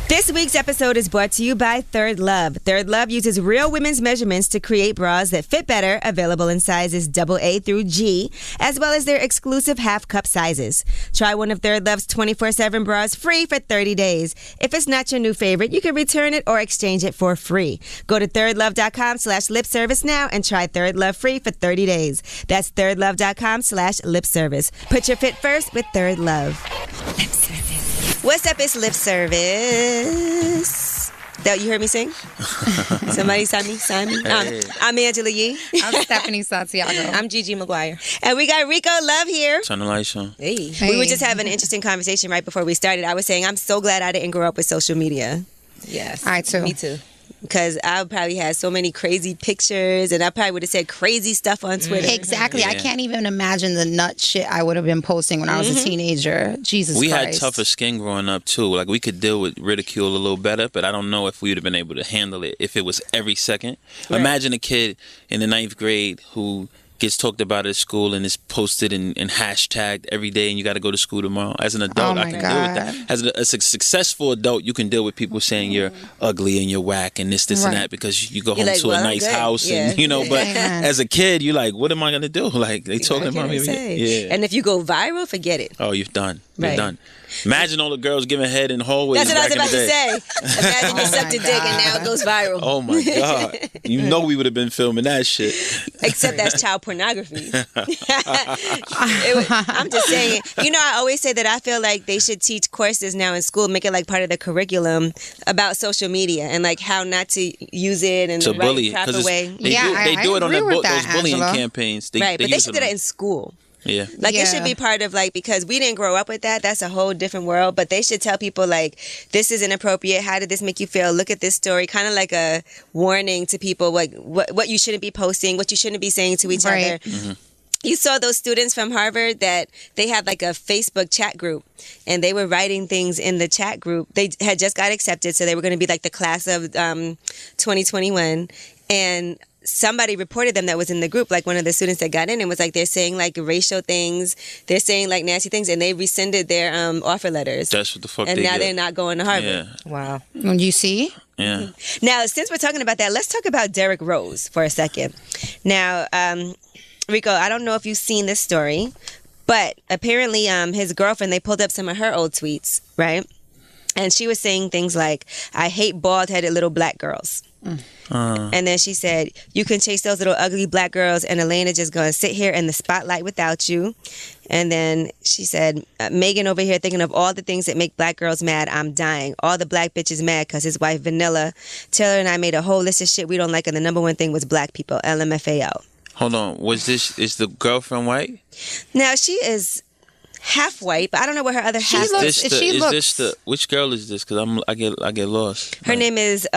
This week's episode is brought to you by Third Love. Third Love uses real women's measurements to create bras that fit better, available in sizes AA through G, as well as their exclusive half-cup sizes. Try one of Third Love's 24/7 bras free for 30 days. If it's not your new favorite, you can return it or exchange it for free. Go to thirdlove.com/lipservice now and try Third Love free for 30 days. That's thirdlove.com/lipservice. Put your fit first with Third Love. Lip service. What's up? It's Lip Service. That you heard me sing? Somebody sign me. Hey. I'm Angela Yee. I'm Stephanie Santiago. I'm Gigi McGuire. And we got Rico Love here. Turn the lights on. Hey. We were just having an interesting conversation right before we started. I was saying I'm so glad I didn't grow up with social media. Yes. I too. Me too. Because I probably had so many crazy pictures and I probably would have said crazy stuff on Twitter. Exactly. Yeah. I can't even imagine the nut shit I would have been posting when I was a teenager. Jesus We Christ. had tougher skin growing up too. Like we could deal with ridicule a little better, but I don't know if we would have been able to handle it if it was every second. Right. Imagine a kid in the 9th grade who gets talked about at school and is posted and hashtagged every day, and you got to go to school tomorrow. As an adult, I can deal with that. As a successful adult, you can deal with people saying you're ugly and you're whack and this and that because you go home to a nice house and But as a kid, you're like, what am I gonna do? Like they talking about me. Yeah. And if you go viral, forget it. Oh, you're done. You're done. Imagine all the girls giving head in hallways. That's what I was about to say. Imagine you sucked a dick and now it goes viral. Oh my God. You know we would have been filming that shit. Except that's child pornography. I'm just saying. You know, I always say that I feel like they should teach courses now in school, make it like part of the curriculum about social media and like how not to use it in the right, proper way. They do it on those bullying campaigns. But they should do that in school. Yeah. It should be part of because we didn't grow up with that. That's a whole different world. But they should tell people this is inappropriate. How did this make you feel? Look at this story. Kind of like a warning to people what you shouldn't be posting, what you shouldn't be saying to each other. Mm-hmm. You saw those students from Harvard that they had a Facebook chat group and they were writing things in the chat group. They had just got accepted. So they were going to be the class of 2021. And somebody reported them that was in the group, one of the students that got in and was they're saying racial things, they're saying nasty things, and they rescinded their offer letters. That's what the fuck and they now get. They're not going to Harvard. Yeah. Wow. You see? Yeah. Now, since we're talking about that, let's talk about Derrick Rose for a second. Now, Rico, I don't know if you've seen this story, but apparently his girlfriend, they pulled up some of her old tweets, right? And she was saying things like, I hate bald-headed little black girls. And then she said, you can chase those little ugly black girls and Elena just going to sit here in the spotlight without you. And then she said, Megan over here thinking of all the things that make black girls mad. I'm dying. All the black bitches mad because his wife Vanilla, Taylor and I made a whole list of shit we don't like. And the number one thing was black people. LMFAO. Hold on. Is the girlfriend white? Now, she is half white, but I don't know what her other half looks. Which girl is this? Because I get lost. Her name is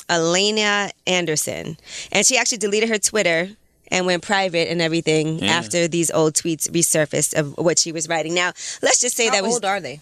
Elena Anderson, and she actually deleted her Twitter and went private and everything after these old tweets resurfaced of what she was writing. Now, let's just say How old are they?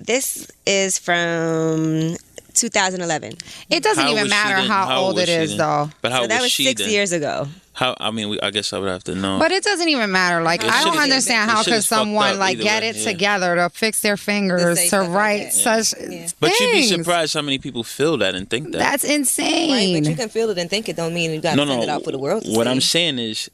This is from 2011. It doesn't even matter how old it is, though. But how so that was she 6 then? years ago. I guess I would have to know. But it doesn't even matter. I don't understand how could someone get it together to fix their fingers to write such things. But you'd be surprised how many people feel that and think that. That's insane. Right, but you can feel it and think it don't mean you got to send it out for the world to What see. I'm saying is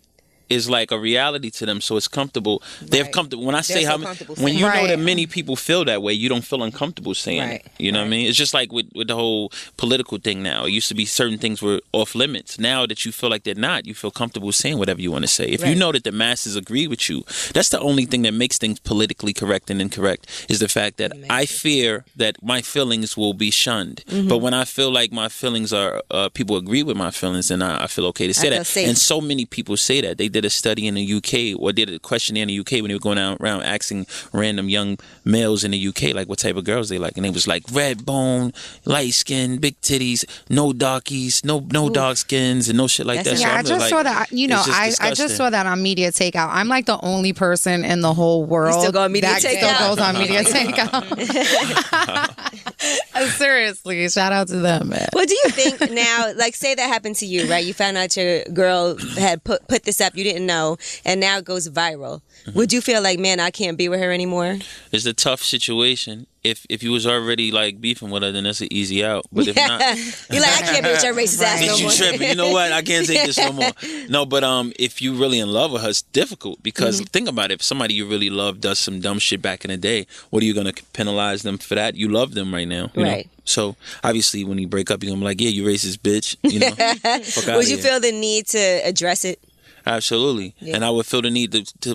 like a reality to them, so it's comfortable. They're comfortable. When I say when you know that many people feel that way, you don't feel uncomfortable saying it. You know what I mean? It's just like with the whole political thing now. It used to be certain things were off limits. Now that you feel like they're not, you feel comfortable saying whatever you want to say. If you know that the masses agree with you, that's the only thing that makes things politically correct and incorrect is the fact that I fear that my feelings will be shunned. Mm-hmm. But when I feel like my feelings are, people agree with my feelings, then I feel okay to say that. Safe. And so many people say that. They did a study in the UK, or did a questionnaire in the UK when they were going around asking random young males in the UK what type of girls they like, and it was red bone, light skin, big titties, no darkies, no dark skins, and no shit like that. Yeah, so I just saw that. I just saw that on Media Takeout. I'm the only person in the whole world still go on Media that Takeout? still goes on Media Takeout. Seriously, shout out to them, man. What do you think now? Say that happened to you, right? You found out your girl had put this up, you didn't know, and now it goes viral. Mm-hmm. Would you feel man, I can't be with her anymore? It's a tough situation. if you was already like beefing with her, then that's an easy out. But if not, you're like, I can't be with your racist ass no more. You tripping? You know what? I can't take this no more. No, but if you really in love with her, it's difficult because think about it. If somebody you really love does some dumb shit back in the day, what are you gonna penalize them for that? You love them right now, you know? So obviously, when you break up, you're gonna be like, yeah, you racist bitch. You know? Would you feel the need to address it? Absolutely, and I would feel the need for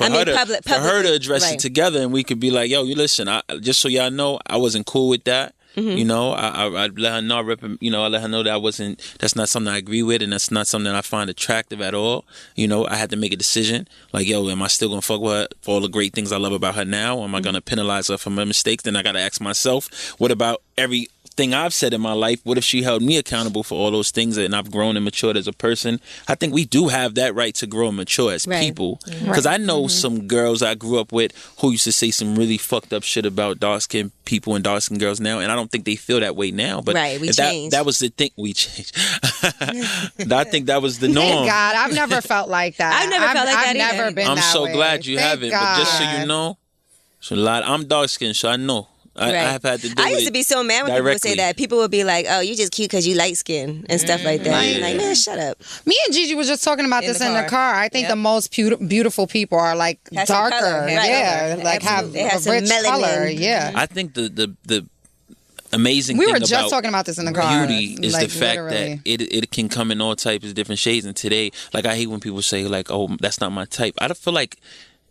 her to address it together, and we could be like, "Yo, you listen. Just so y'all know, I wasn't cool with that. You know, I let her know. I let her know that that's not something I agree with, and that's not something that I find attractive at all. You know, I had to make a decision. Like, yo, am I still gonna fuck with her for all the great things I love about her now? Or am I gonna penalize her for my mistakes? Then I gotta ask myself, what about everything I've said in my life? What if she held me accountable for all those things and I've grown and matured as a person? I think we do have that right to grow and mature as people. Because I know some girls I grew up with who used to say some really fucked up shit about dark-skinned people and dark-skinned girls now, and I don't think they feel that way now. But we changed. That was the thing. We changed. I think that was the norm. Thank God, I've never felt like that. I've never felt like that either. I've never been I'm that so way. glad you haven't. God. But just so you know, so I'm dark-skinned, so I know. I have had to do I used to be so mad when people would say that. People would be like, "Oh, you just cute because you light skin and stuff like that." I'm like, man, shut up. Me and Gigi was just talking about this in the car. I think the most beautiful people are like darker, like have a rich color. Yeah, I think the amazing we thing were just about talking about this in the car. Beauty is the fact that it can come in all types of different shades. And today, like, I hate when people say like, "Oh, that's not my type." I don't feel like,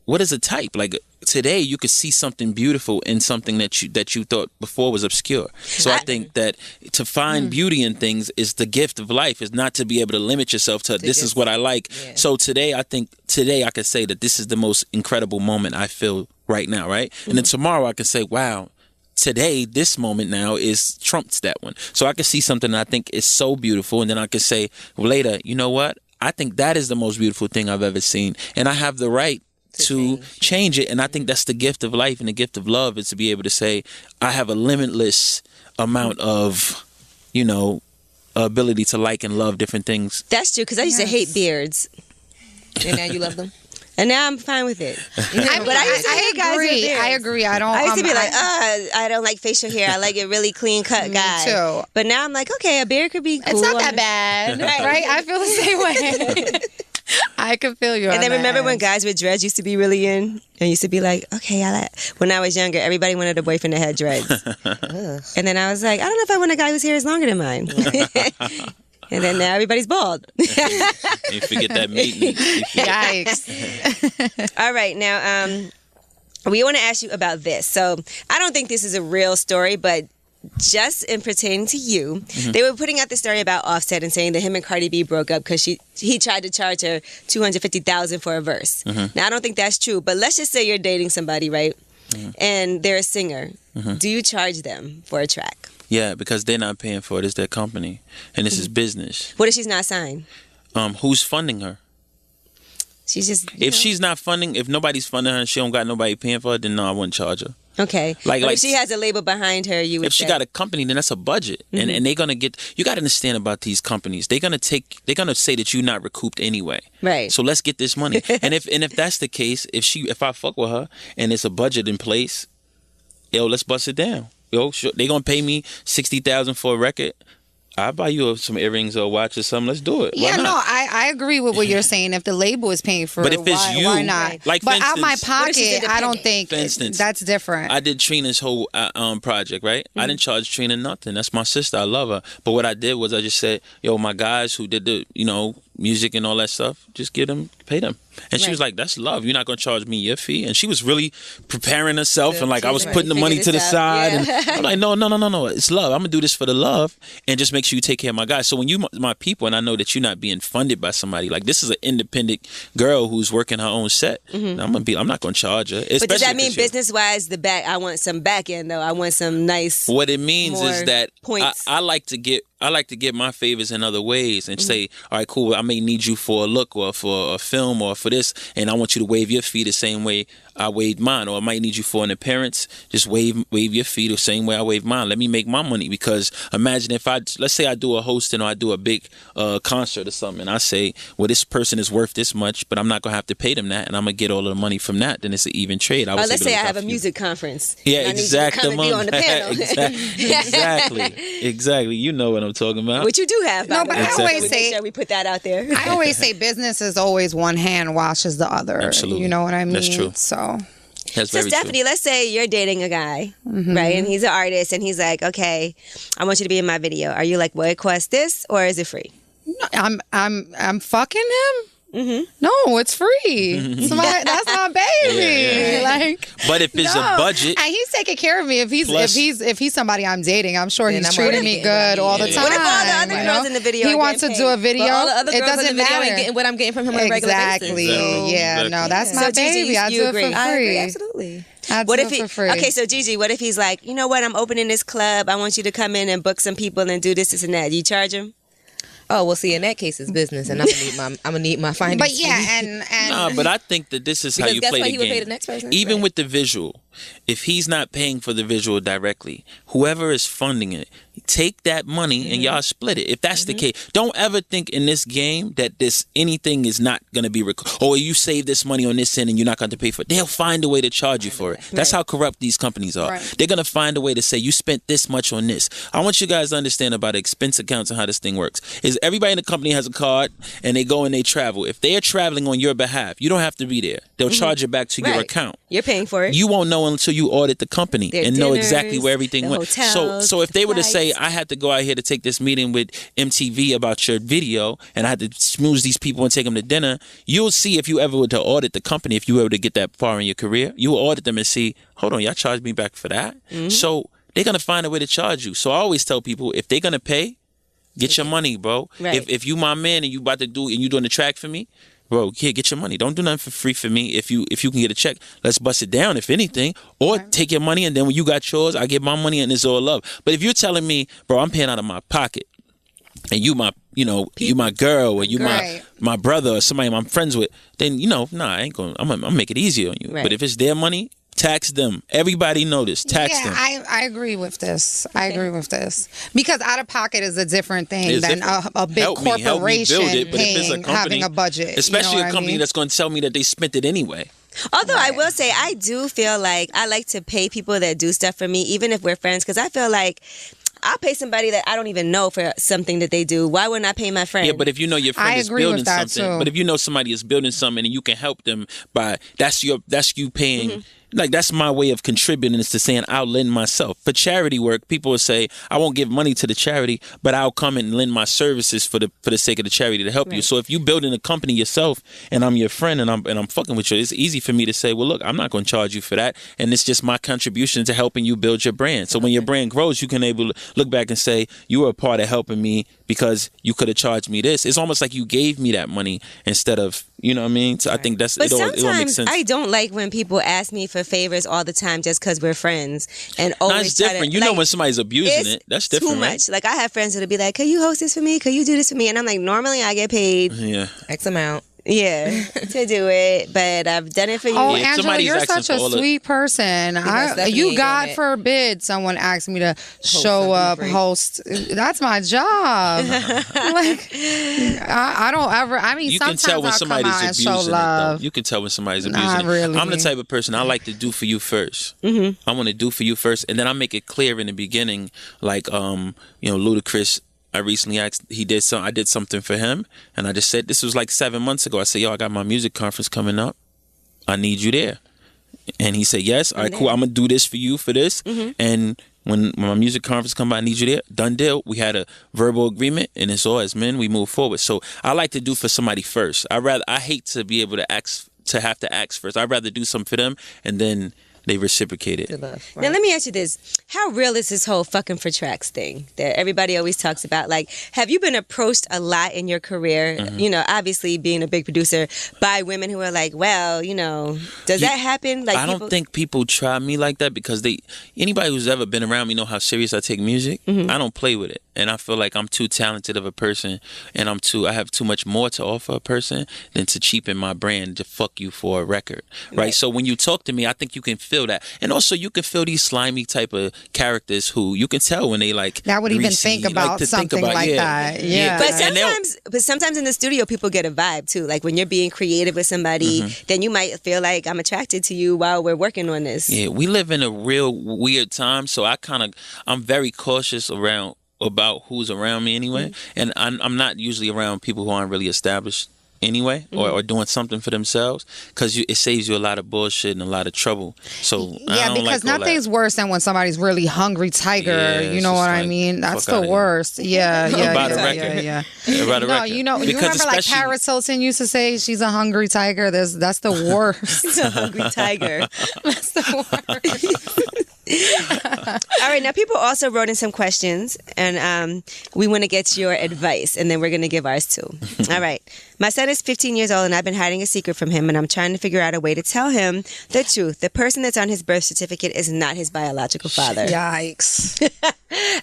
what is a type? Like, today you could see something beautiful in something that you thought before was obscure. So I think that to find beauty in things is the gift of life, is not to be able to limit yourself to this is what I like. Yeah. So today I could say that this is the most incredible moment I feel right now, right? And then tomorrow I can say, wow, today, this moment now is trumps that one. So I can see something that I think is so beautiful, and then I can say later, you know what? I think that is the most beautiful thing I've ever seen, and I have the right to change it. And I think that's the gift of life, and the gift of love is to be able to say, I have a limitless amount of, ability to like and love different things. That's true, because I used to hate beards. And now you love them? And now I'm fine with it. But I used to hate guys with beards. I agree. I used to be like, I don't like facial hair. I like a really clean cut guy. Me too. But now I'm like, okay, a beard could be cool. It's not that bad. Right? I feel the same way. I can feel you. And then remember when guys with dreads used to be really in, and used to be like, okay, when I was younger, everybody wanted a boyfriend that had dreads. And then I was like, I don't know if I want a guy whose hair is longer than mine. And then now everybody's bald. You forget that meeting. Yikes. All right, now we want to ask you about this. So I don't think this is a real story, but just in pertaining to you, they were putting out the story about Offset and saying that him and Cardi B broke up because he tried to charge her $250,000 for a verse. Now I don't think that's true, but let's just say you're dating somebody, right? And they're a singer. Do you charge them for a track? Yeah, because they're not paying for it. It's their company, and this is business. What if she's not signed? Who's funding her? She's just. If she's not funding, if nobody's funding her and she don't got nobody paying for her, then no, I wouldn't charge her. Okay. Like if she has a label behind her, you would. If she got a company, then that's a budget, and they're gonna get. You got to understand about these companies. They're gonna say that you're not recouped anyway. Right. So let's get this money. and if that's the case, if I fuck with her and it's a budget in place, let's bust it down. They gonna pay me $60,000 for a record. I'll buy you some earrings or a watch or something. Let's do it. Yeah, no, I agree with what you're saying. If the label is paying for but it, if it's you, why not? Like, but instance, out my pocket, I don't think for instance, that's different. I did Trina's whole project, right? I didn't charge Trina nothing. That's my sister. I love her. But what I did was I just said, my guys who did the, music and all that stuff, just pay them. And she was like, that's love. You're not going to charge me your fee. And she was really preparing herself, and like I was putting the money to the side. Yeah. And I'm like, no. It's love. I'm going to do this for the love and just make sure you take care of my guys. So when you my people, and I know that you're not being funded by somebody, like this is an independent girl who's working her own set. I'm not going to charge her. But does that mean business-wise, I want some back end though. I want some nice. What it means is that points. I like to get my favors in other ways and say, all right, cool, I may need you for a look or for a film or for this, and I want you to waive your fee the same way I waived mine, or I might need you for an appearance. Just waive your fee the same way I waive mine. Let me make my money, because imagine if let's say I do a hosting or I do a big concert or something, and I say, well, this person is worth this much, but I'm not gonna have to pay them that, and I'm gonna get all of the money from that. Then it's an even trade. Let's say I have a music conference. Yeah, exactly. Be on the panel. Exactly. You know what I'm talking about. Which you do have. No, but I always say we put that out there. I always say business is always one hand washes the other. Absolutely. You know what I mean? That's true. So Stephanie, true. let's say you're dating a guy, right? And he's an artist, and he's like, okay, I want you to be in my video. Are you like, well, it costs this, or is it free? No, I'm fucking him. No, it's free. That's my baby. Yeah. Like, but if it's a budget, and he's taking care of me. If he's somebody I'm dating, I'm sure he's treating me good all the time. What if all the other girls in the video? He wants to do a video. All the other it girls doesn't in the video matter. getting what I'm getting from him on a regular basis. Exactly. Yeah. No, that's my baby. I do it for free. I agree, absolutely. What if he? Okay, so Gigi, what if he's like, you know what? I'm opening this club. I want you to come in and book some people and do this and that. You charge him? Oh, well, see, in that case, it's business, and I'm gonna need my findings. But yeah, and but I think that this is how you play the game. Would pay the next person? Even with the visual, if he's not paying for the visual directly, whoever is funding it, take that money and y'all split it. If that's the case, don't ever think in this game that anything is not going to be or you save this money on this end and you're not going to pay for it. They'll find a way to charge you for it. That's how corrupt these companies are. Right. They're going to find a way to say you spent this much on this. I want you guys to understand about expense accounts and how this thing works. Is everybody in the company has a card and they go and they travel. If they are traveling on your behalf, you don't have to be there. They'll charge it back to your account. You're paying for it. You won't know until you audit the company and know exactly where everything went. Hotels, so if they were to say, I had to go out here to take this meeting with MTV about your video, and I had to smooze these people and take them to dinner, you'll see if you ever were to audit the company, if you were to get that far in your career, you will audit them and see, hold on, y'all charged me back for that? So they're going to find a way to charge you. So I always tell people, if they're going to pay, get your money, bro. Right. If you my man and you about to do, and you doing the track for me, bro, here, get your money. Don't do nothing for free for me. If you can get a check, let's bust it down, if anything. Or take your money, and then when you got yours, I get my money, and it's all love. But if you're telling me, bro, I'm paying out of my pocket, and you my girl, or you my brother, or somebody I'm friends with, then I ain't gonna. I'm gonna make it easier on you. Right. But if it's their money, tax them. Everybody know this. Tax them. I agree with this. I agree with this. Because out of pocket is a different thing than a big corporation help me build it, but if it's a company, having a budget. Especially a company that's going to tell me that they spent it anyway. Although I will say, I do feel like I like to pay people that do stuff for me, even if we're friends, because I feel like I'll pay somebody that I don't even know for something that they do. Why wouldn't I pay my friend? Yeah, but if you know your friend is building something, but if you know somebody is building something and you can help them by that's you paying. Like, that's my way of contributing, is to saying I'll lend myself. For charity work, people will say, I won't give money to the charity, but I'll come and lend my services for the sake of the charity to help you. So if you building a company yourself and I'm your friend and I'm fucking with you, it's easy for me to say, well, look, I'm not going to charge you for that. And it's just my contribution to helping you build your brand. So when your brand grows, you can able to look back and say, you were a part of helping me because you could have charged me this. It's almost like you gave me that money instead of, you know what I mean? So I think it all makes sense. I don't like when people ask me for favors all the time just because we're friends. And always that's different. You know when somebody's abusing it. That's different, too much. Like, I have friends that'll be like, could you host this for me? Could you do this for me? And I'm like, normally I get paid X amount. Yeah, to do it, but I've done it for you. Oh, Angela, you're such a sweet person. You, God forbid, someone asked me to show up, host. That's my job. Like, I don't ever. I mean, you can tell when somebody's abusing it. You can tell when somebody's abusing it. Really. I'm the type of person I like to do for you first. I want to do for you first, and then I make it clear in the beginning, like Ludacris. I recently asked, I did something for him, and I just said, this was like 7 months ago. I said, I got my music conference coming up. I need you there. And he said, yes. All right, cool. I'm going to do this for you for this. And when my music conference come by, I need you there. Done deal. We had a verbal agreement, and it's all, as men, we move forward. So I like to do for somebody first. I hate to be able to have to ask first. I'd rather do something for them, and then they reciprocate it. Now, let me ask you this. How real is this whole fucking for tracks thing that everybody always talks about? Like, have you been approached a lot in your career, obviously being a big producer, by women who are like, well, does that happen? Like, I don't think people try me like that because anybody who's ever been around me know how serious I take music. I don't play with it. And I feel like I'm too talented of a person, and I have too much more to offer a person than to cheapen my brand to fuck you for a record, right? So when you talk to me, I think you can feel that, and also you can feel these slimy type of characters who you can tell when they like. That would even think about something like that. Yeah. But sometimes in the studio, people get a vibe too. Like when you're being creative with somebody, then you might feel like I'm attracted to you while we're working on this. Yeah, we live in a real weird time, so I'm very cautious about who's around me anyway, and I'm not usually around people who aren't really established anyway, or doing something for themselves, because it saves you a lot of bullshit and a lot of trouble. So because nothing's worse than when somebody's really hungry tiger. You know what I mean? That's the worst. Yeah. About a record. About a record. You remember like Paris Hilton used to say she's a hungry tiger. That's the worst. She's a hungry tiger. That's the worst. All right, now people also wrote in some questions, and we want to get your advice, and then we're going to give ours too. All right. My son is 15 years old, and I've been hiding a secret from him, and I'm trying to figure out a way to tell him the truth. The person that's on his birth certificate is not his biological father. Yikes.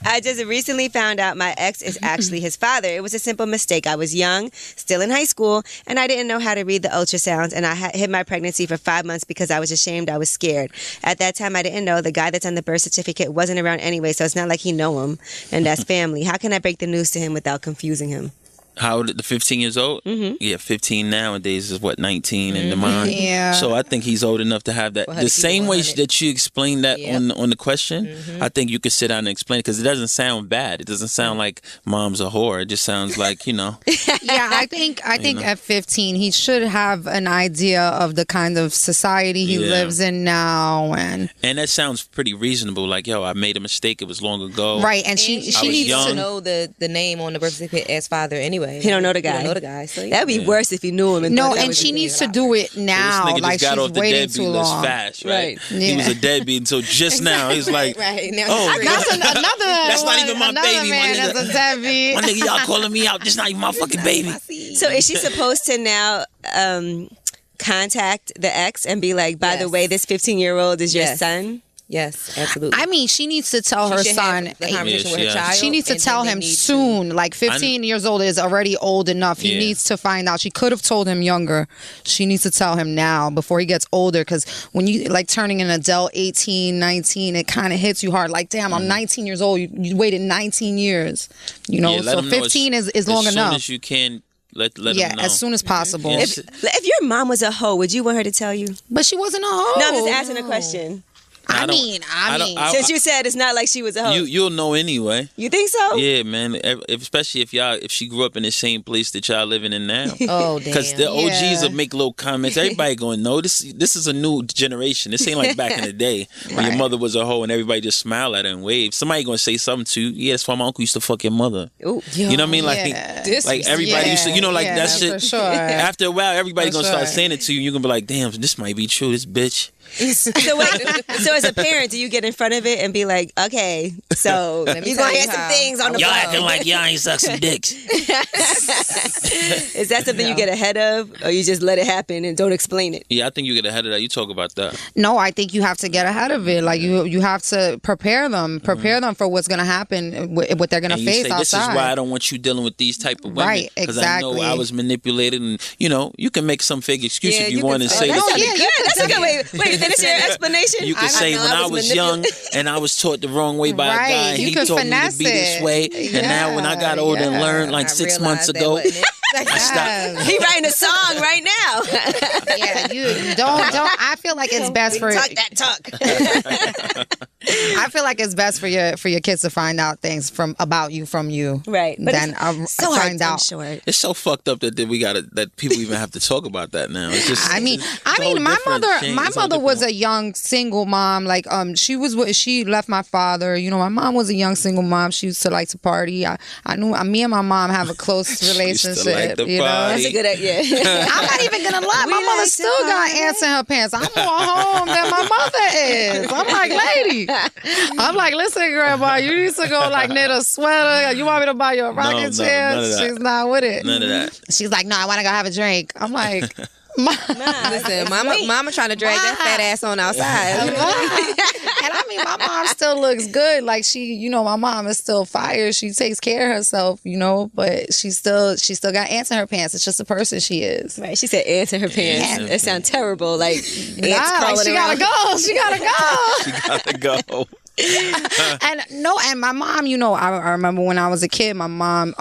I just recently found out my ex is actually his father. It was a simple mistake. I was young, still in high school, and I didn't know how to read the ultrasounds, and I hid my pregnancy for 5 months because I was ashamed. I was scared. At that time, I didn't know the guy that's on the birth certificate wasn't around anyway, so it's not like he know him, and that's family. How can I break the news to him without confusing him? How old? The 15 years old? Yeah, 15 nowadays is 19 in the mind. Yeah. So I think he's old enough to have that. The same way that you explained that on the question, I think you could sit down and explain it, because it doesn't sound bad. It doesn't sound like mom's a whore. It just sounds like, Yeah, I think at 15 he should have an idea of the kind of society he lives in now, and that sounds pretty reasonable. Like, yo, I made a mistake. It was long ago. Right, and she needs to know the name on the birth certificate as father anyway. He don't know the guy. So that'd be worse if he knew him. And she needs to do it now. Like, she's waiting too long. Fast, right? Yeah. He was a deadbeat until just now. He's like, now that's another. That's not even my baby, man. My nigga. That's a deadbeat. My nigga, y'all calling me out. This not even my fucking baby. So is she supposed to now contact the ex and be like, by the way, this 15-year-old is your son? Yes, absolutely. I mean, she needs to tell her son. She needs to tell him soon. Like 15 years old is already old enough. He needs to find out. She could have told him younger. She needs to tell him now before he gets older. Because when you like turning an adult, 18, 19, it kind of hits you hard. Like, damn, I'm 19 years old. You waited 19 years. So 15 is long enough. As soon as you can. Let them know. As soon as possible. If your mom was a hoe, would you want her to tell you? But she wasn't a hoe. No, I'm just asking a question. I mean, since you said it's not like she was a hoe. You'll know anyway. You think so? Yeah, man. Especially if she grew up in the same place that y'all living in now. Oh, damn. Because the OGs will make little comments. Everybody going to know. This is a new generation. This ain't like back in the day when your mother was a hoe and everybody just smiled at her and waved. Somebody going to say something to you. Yeah, that's why my uncle used to fuck your mother. Ooh. You know what I mean? Like everybody used to, like that shit. For sure. After a while, everybody going to start saying it to you. You're going to be like, damn, this might be true. This bitch. So as a parent, do you get in front of it and be like, okay, so you're gonna hear some things on the y'all phone. acting like y'all ain't suck some dicks. Is that something you get ahead of, or you just let it happen and don't explain it? Yeah, I think you get ahead of that. You talk about that. No, I think you have to get ahead of it. Like you have to prepare them for what's gonna happen, what they're gonna face outside. This is why I don't want you dealing with these type of women. Right, exactly. Because I know I was manipulated, and you can make some fake excuse if you want to say. That's a good way. Wait, finish your explanation. You can say when I was young and I was taught the wrong way by a guy, and he taught me to be this way, and now when I got older and learned like 6 months ago, I stopped. He writing a song right now. Yeah, you don't. I feel like it's best for talk that talk. I feel like it's best for your kids to find out things about you from you, right? But then so find out. It's so fucked up that that people even have to talk about that now. It's just. I mean, my mother was a young single mom. Like she left my father. My mom was a young single mom. She used to like to party. I knew me and my mom have a close relationship. That's a good idea. I'm not even gonna lie. My mother still got ants in her pants. I'm more home than my mother is. I'm like, lady. I'm like, listen, grandma, you need to go like knit a sweater. You want me to buy you a rocking chair? She's not with it. None of that. She's like, no, I want to go have a drink. I'm like, Listen, mama trying to drag that fat ass on outside. And I mean, my mom still looks good. Like my mom is still fire. She takes care of herself, but she still got ants in her pants. It's just the person she is. Right. She said ants in her pants. It sounds terrible. Like ants crawling she around. She gotta go. She gotta go. And my mom, I remember when I was a kid, my mom,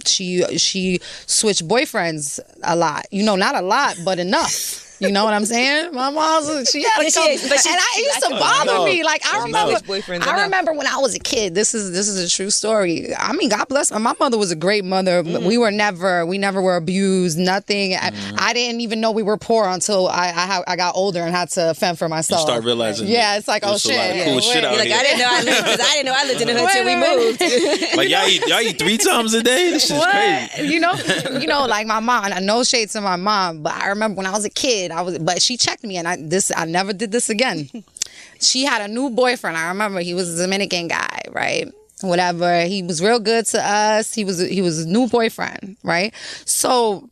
she switched boyfriends a lot. Not a lot, but enough. You know what I'm saying? My mom, she had a couple, and it used to bother me. Like I remember when I was a kid. This is a true story. I mean, God bless my mother was a great mother. We never were abused. Nothing. I didn't even know we were poor until I got older and had to fend for myself. You start realizing. Yeah, it's like, oh shit. Cool shit out here. I didn't know I lived in the hood till we moved. Like y'all eat 3 times a day. This shit's crazy. Like my mom. And no shade to my mom, but I remember when I was a kid. But she checked me, and I never did this again. She had a new boyfriend. I remember he was a Dominican guy, right? Whatever. He was real good to us. He was a new boyfriend, right? So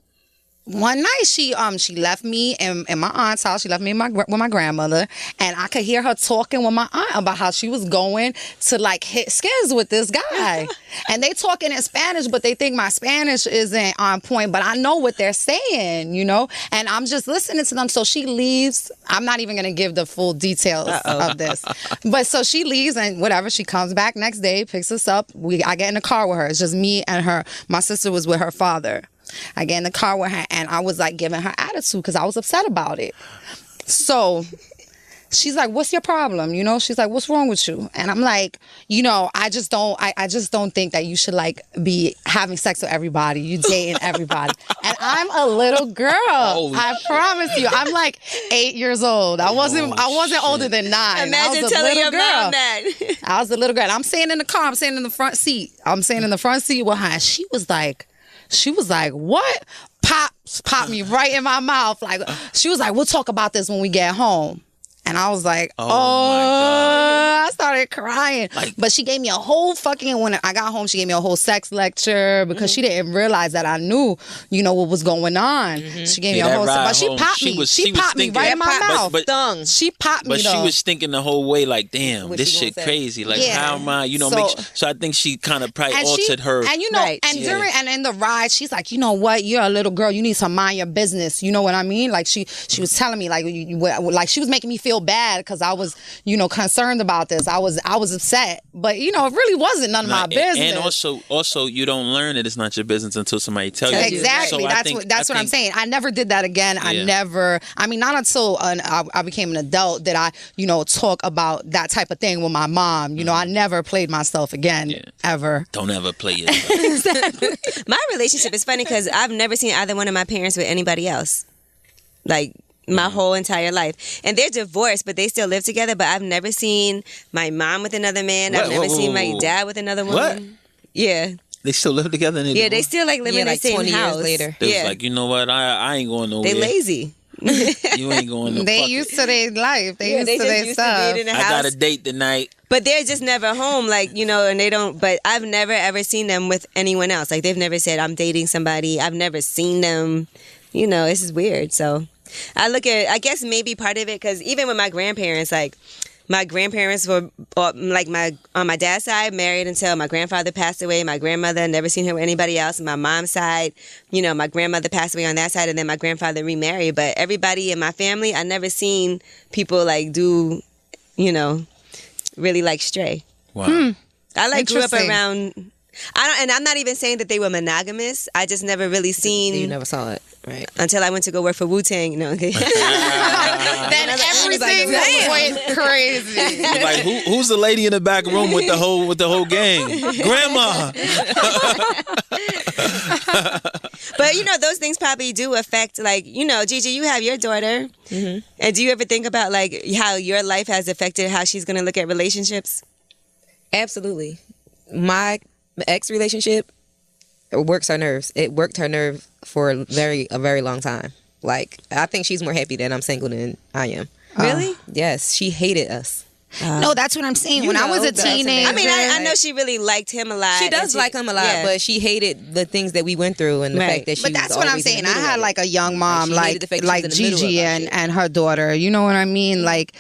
one night she left me in my aunt's house. She left me with my grandmother, and I could hear her talking with my aunt about how she was going to like hit skids with this guy. And they talking in Spanish, but they think my Spanish isn't on point, but I know what they're saying, and I'm just listening to them. So she leaves. I'm not even gonna give the full details of this, but so she leaves and whatever. She comes back next day, picks us up. I get in the car with her. It's just me and her. My sister was with her father. I get in the car with her, and I was like giving her attitude because I was upset about it. So she's like, "What's your problem?" She's like, "What's wrong with you?" And I'm like, I just don't think that you should like be having sex with everybody. You dating everybody. And I'm a little girl. I promise you. I'm like 8 years old. I wasn't older than 9. Imagine telling your mom that. I was a little girl. And I'm sitting in the car. I'm sitting in the front seat. With her. And she was like, what? Pop me right in my mouth. Like, she was like, we'll talk about this when we get home. And I was like, oh my God. I started crying. But she gave me a whole when I got home, she gave me a whole sex lecture because she didn't realize that I knew, what was going on. She gave me a whole but she popped me. She popped me right in my mouth. She popped me, But she was thinking the whole way like, damn, this shit crazy. Like, how am I, so I think she kind of probably altered her. And, and in the ride, she's like, you know what? You're a little girl. You need to mind your business. You know what I mean? Like, she was telling me, like she was making me feel bad because I was, concerned about this. I was upset, but it really wasn't none of my business. And also, you don't learn that it's not your business until somebody tells you. Exactly. So that's what I'm saying. I never did that again. Yeah. Not until I became an adult did I, talk about that type of thing with my mom. I never played myself again, ever. Don't ever play yourself. Exactly. My relationship is funny because I've never seen either one of my parents with anybody else. Like, my whole entire life. And they're divorced, but they still live together. But I've never seen my mom with another man. I've never seen my dad with another woman. What? Yeah. They still live together? They still live in the same 20 house. years later. They was like, you know what? I ain't going nowhere. They lazy. You ain't going nowhere. They used to their life. They used to their stuff. To in the house. I got a date tonight. But they're just never home, and they don't, but I've never ever seen them with anyone else. Like, they've never said, I'm dating somebody. I've never seen them. This is weird. So I guess maybe part of it, because even with my grandparents, my grandparents were, on my dad's side, married until my grandfather passed away. My grandmother, never seen her with anybody else. My mom's side, my grandmother passed away on that side, and then my grandfather remarried. But everybody in my family, I never seen people do, really stray. Wow. I grew up around. I'm not even saying that they were monogamous. I just never really seen. You never saw it, right? Until I went to go work for Wu-Tang, Then everything went crazy. Like, who's the lady in the back room with the whole gang? Grandma. But those things probably do affect, Gigi, you have your daughter, and do you ever think about how your life has affected how she's going to look at relationships? Absolutely. My ex relationship works her nerves. It worked her nerve for a very long time. I think she's more happy that I'm single than I am. Really? Yes, she hated us. No, that's what I'm saying. When I was a teenager, I mean, I know she really liked him a lot. She does like him a lot, but she hated the things that we went through and the fact that she. But that's what I'm saying. I had like a young mom, like Gigi and her daughter. You know what I mean? Like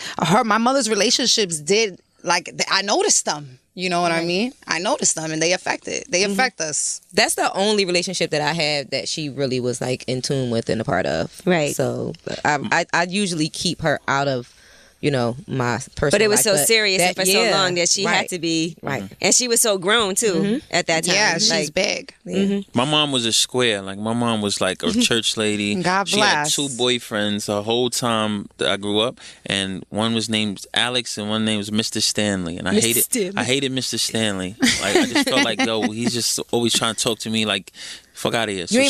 my mother's relationships did. Like I noticed them. You know what I mean? I noticed them, and they affect us. That's the only relationship that I had that she really was like in tune with and a part of. Right. So I usually keep her out of, my personal. But it was life, so serious and for so long that she had to be right. And she was so grown too at that time. Yeah, she's big. My mom was a square. Like my mom was like a church lady. God bless. She had 2 boyfriends the whole time that I grew up, and one was named Alex and one name was Mr. Stanley. And I hated Mr. Stanley. Like I just felt like he's just always trying to talk to me like. Fuck out of here. So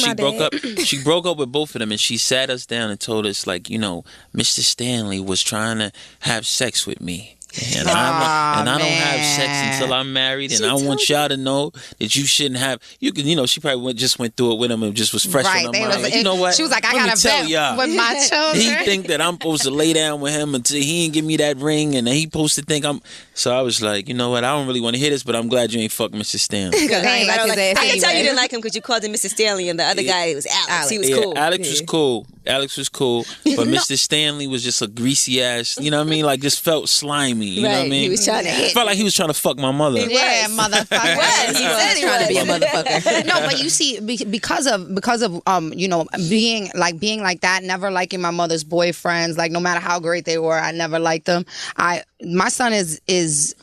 she broke up with both of them, and she sat us down and told us, like, Mr. Stanley was trying to have sex with me. And I don't have sex until I'm married, and I want y'all to know that you shouldn't have. You can, she probably just went through it with him and just was fresh on her mind. Like, you know what? She was like, I got a bet with my children. He think that I'm supposed to lay down with him until he ain't give me that ring, and then he supposed to think I'm. So I was like, you know what? I don't really want to hear this, but I'm glad you ain't fuck Mr. Stanley. I can tell you didn't like him because you called him Mr. Stanley, and the other guy was Alex. He was cool. Alex was cool, but Mr. Stanley was just a greasy ass. You know what I mean? Like just felt slimy. You know what I mean? He was trying to hit. Felt like he was trying to fuck my mother. Yeah, motherfucker. He was trying to be a motherfucker. No, but you see, because of being like that, never liking my mother's boyfriends, like no matter how great they were, I never liked them. My son is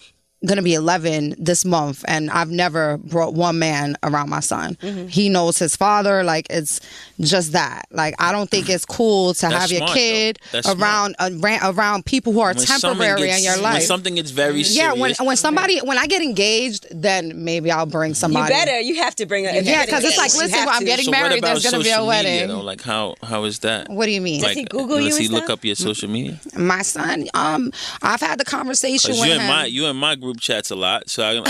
gonna be 11 this month, and I've never brought one man around my son. He knows his father. Like it's just that. Like I don't think it's cool to have your kid around people who are temporary in your life. When something gets very serious. Yeah, when I get engaged, then maybe I'll bring somebody. You have to bring yeah, because it's like, listen, I'm getting married. There's gonna be a wedding. Media, though? Like how is that? What do you mean? Does he Google you? Does he look up your social media? My son, I've had the conversation with him. You in my group chats a lot, so I know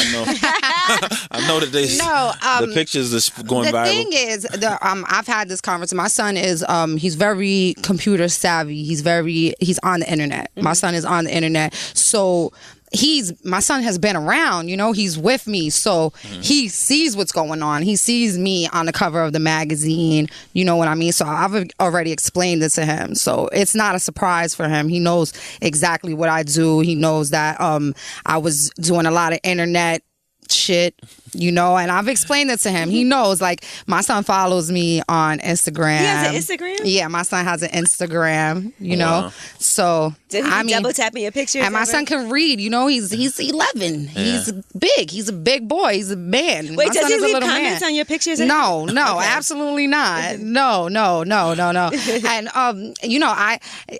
I know that the pictures is going viral. The thing is, I've had this conversation. My son is he's very computer savvy. He's on the internet. My son is on the internet, so my son has been around, he's with me, so he sees what's going on. He sees me on the cover of the magazine, you know what I mean? So I've already explained it to him, so it's not a surprise for him. He knows exactly what I do. He knows that I was doing a lot of internet shit, and I've explained it to him. He knows, like, my son follows me on Instagram. He has an Instagram? Yeah, my son has an Instagram, Wow. So did he double tapping your pictures? And my son can read, he's 11. Yeah. He's big. He's a big boy. He's a man. Wait, my does son he is leave a little comments man. on your pictures? No, okay. Absolutely not. No. And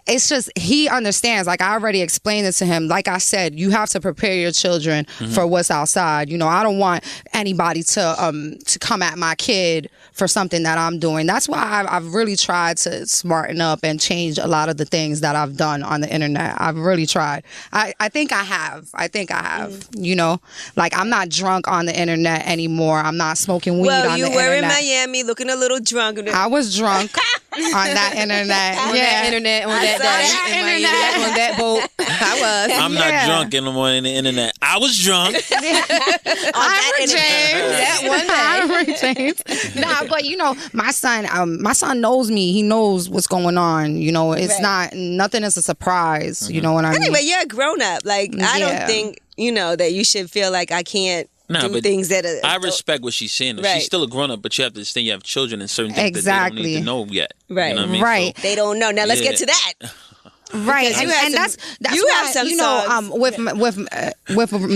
it's just, he understands. Like, I already explained it to him. Like I said, you have to prepare your children for what's outside. I don't want anybody to come at my kid for something that I'm doing. That's why I've really tried to smarten up and change a lot of the things that I've done on the internet. I've really tried. I think I have. Like, I'm not drunk on the internet anymore. I'm not smoking weed on the internet. Well, you were in Miami looking a little drunk. I was drunk on that internet. On that internet, on that boat. I was. I'm not drunk anymore in the internet. I was drunk. James. Nah, but my son knows me. He knows what's going on. It's not, nothing is a surprise. You know what I mean? Anyway, you're a grown up. Like, I don't think, that you should feel like I can't do things that are... I respect what she's saying. Right. She's still a grown up, but you have to understand you have children and certain things that they don't need to know yet. Right. You know what I mean? Right. So, they don't know. Now let's get to that. Right, and that's you why, have some with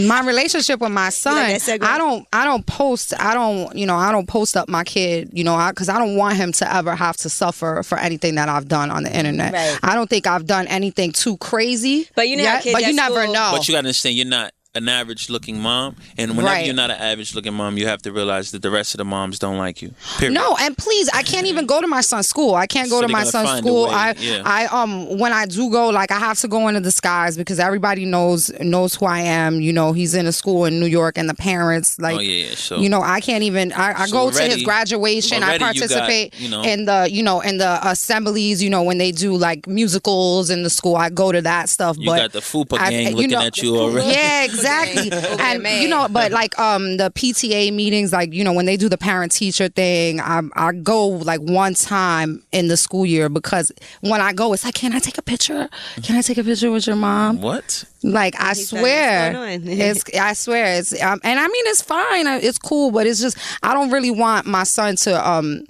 my relationship with my son, I don't post up my kid, because I don't want him to ever have to suffer for anything that I've done on the internet. Right. I don't think I've done anything too crazy, but you never know. But you gotta understand, you're not an average looking mom, and whenever you're not an average looking mom, you have to realize that the rest of the moms don't like you. Period. No, and please, I can't even go to my son's school. I can't go to my son's school. I when I do go, like I have to go in a disguise because everybody knows who I am. You know, he's in a school in New York, and the parents like, so, you know, I can't even. I go to his graduation. I participate in the assemblies. You know, when they do like musicals in the school, I go to that stuff. You got the FUPA gang looking at you already. Yeah, exactly. And you know, but like the PTA meetings, like, you know, when they do the parent teacher thing, I go like one time in the school year, because when I go, it's like, can I take a picture? Can I take a picture with your mom? What? Like, I swear, I swear it's and I mean, it's fine, it's cool, but it's just, I don't really want my son to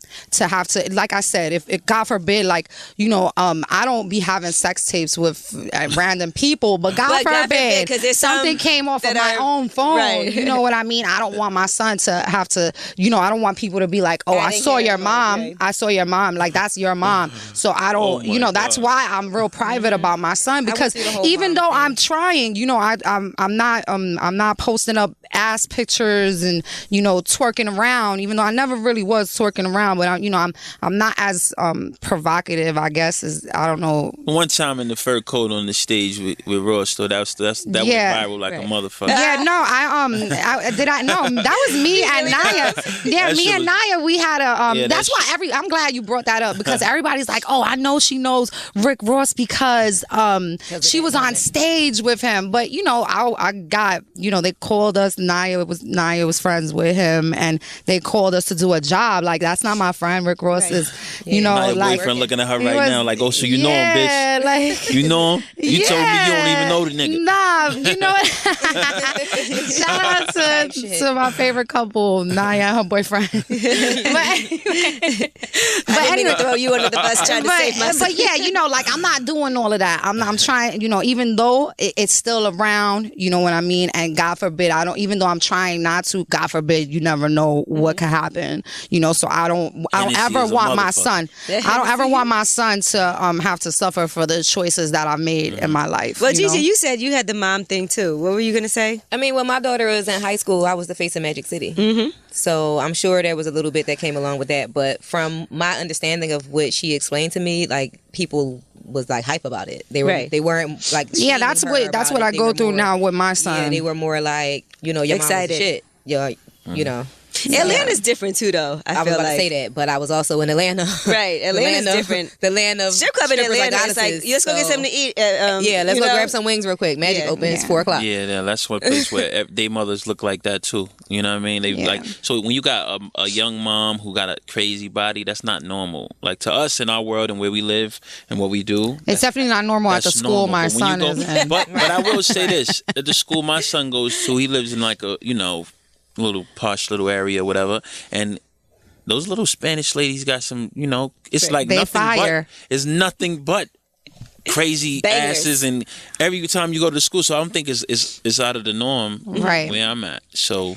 have to, like I said, if God forbid, like, you know, I don't be having sex tapes with random people, but God forbid something came off of my own phone. Right. You know what I mean? I don't want my son to have to, you know, I don't want people to be like, oh, I saw your mom. Right. I saw your mom. Like, that's your mom. So I don't, you know, that's why I'm real private about my son, because even though I'm trying, you know, I'm not posting up ass pictures and, you know, twerking around, even though I never really was twerking around, but I'm not as provocative, I guess, as, I don't know. One time in the fur coat on the stage with Ross, so that was viral like a motherfucker. Yeah, no, that was me and Naya. Yeah, me and Naya, we had a that's why I'm glad you brought that up, because everybody's like, oh, I know she knows Rick Ross because she was on stage with him. But, you know, I got, you know, they called us, Naya was friends with him, and they called us to do a job. Like, that's not my friend. Rick Ross is, you know, Naya like, boyfriend looking at her right now, like, oh, so you know him, bitch. Like, you know him? You told me you don't even know the nigga. Nah, you know what? Shout out to my favorite couple, Naya and her boyfriend. But anyway, throw you under the bus trying to save myself. But yeah, you know, like, I'm not doing all of that. I'm trying, you know, even though it's still around, you know what I mean? And God forbid, even though I'm trying not to, God forbid, you never know what could happen, you know, so I don't ever want my son to have to suffer for the choices that I've made in my life. Well, Gigi, you said you had the mom thing too. What were you going to say? I mean, when my daughter was in high school, I was the face of Magic City. Mm-hmm. So I'm sure there was a little bit that came along with that. But from my understanding of what she explained to me, like, people was like hype about it. They weren't like, that's what I go through now with my son. Yeah, they were more like, you know, your excited shit. Yeah, you know. Atlanta's different too, though. I was feel about to say that, but I was also in Atlanta. Right, Atlanta's different. The land of strip club in Atlanta. It's like, let's go get something to eat. Let's go grab some wings real quick. Magic opens 4:00. Yeah, that's one place where they mothers look like that too. You know what I mean? They like, so when you got a young mom who got a crazy body, that's not normal. Like, to us in our world and where we live and what we do, it's definitely not normal at the school my son is in. But I will say this: at the school my son goes to, he lives in like a, you know, little posh little area, whatever, and those little Spanish ladies got some, you know, it's like it's nothing but crazy asses, and every time you go to school, so I don't think it's out of the norm right where I'm at. So,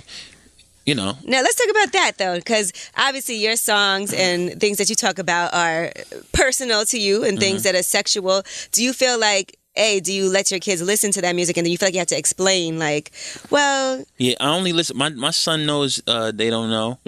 you know. Now let's talk about that though, because obviously your songs and things that you talk about are personal to you and things that are sexual. Do you feel like, do you let your kids listen to that music, and then you feel like you have to explain, like, well... Yeah, I only listen... My son knows they don't know,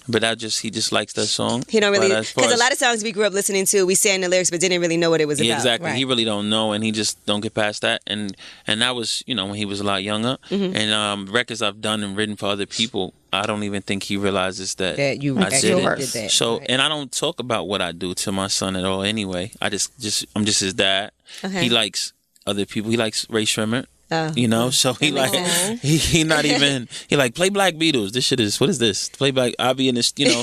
but he just likes that song. He don't really... Because a lot of songs we grew up listening to, we sang the lyrics, but didn't really know what it was about. Exactly. Right. He really don't know, and he just don't get past that. And that was, you know, when he was a lot younger. And records I've done and written for other people, I don't even think he realizes that you I did it. That. So, and I don't talk about what I do to my son at all anyway. I'm just his dad. Okay. He likes other people. He likes Ray Shrimmer. You know, so he like he not even, he like, play Black Beatles. This shit is, what is this? Play Black, I'll be in this, you know.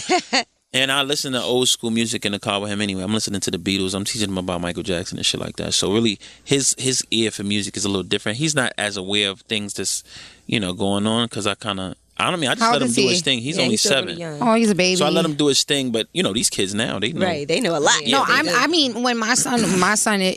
And I listen to old school music in the car with him anyway. I'm listening to the Beatles. I'm teaching him about Michael Jackson and shit like that. So really, his ear for music is a little different. He's not as aware of things that's, you know, going on, because I just let him do his thing. He's only 7. Oh, he's a baby. So I let him do his thing. But, you know, these kids now, they know. Right, they know a lot. Yeah, I mean, when my son,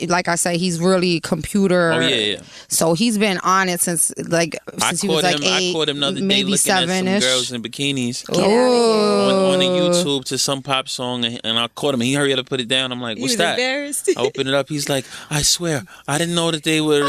like I say, he's really computer. Oh, yeah. So he's been on it since he was like 8, I caught him the other day maybe looking 7-ish. at some girls in bikinis. Oh. On the YouTube to some pop song, and I caught him. He hurried up to put it down. I'm like, what's that? Embarrassed. I opened it up. He's like, I swear, I didn't know that they were...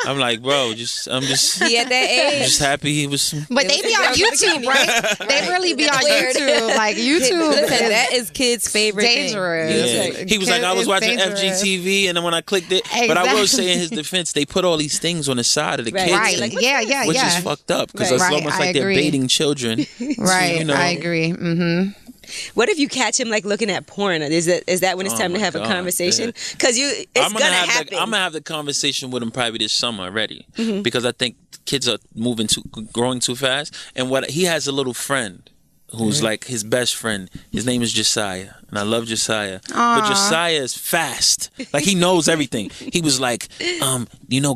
I'm like, bro, I'm just. He at that age. I'm just happy he was. But they be on YouTube, right? They really be on YouTube. Like YouTube, that is kids' favorite dangerous. thing. Yeah. He was like, I was watching dangerous. FGTV, and then when I clicked it, Exactly. but I will say in his defense, they put all these things on the side of the kids, Right. thing, Yeah. which is fucked up because it's almost like they're baiting children. Right. So, I agree. Mm-hmm. What if you catch him like looking at porn? Is that when it's time to have a conversation? Because it's gonna happen. I'm gonna have the conversation with him probably this summer already because I think kids are growing too fast. And what he has a little friend who's like his best friend. His name is Josiah, and I love Josiah. But Josiah is fast. Like he knows everything. He was like,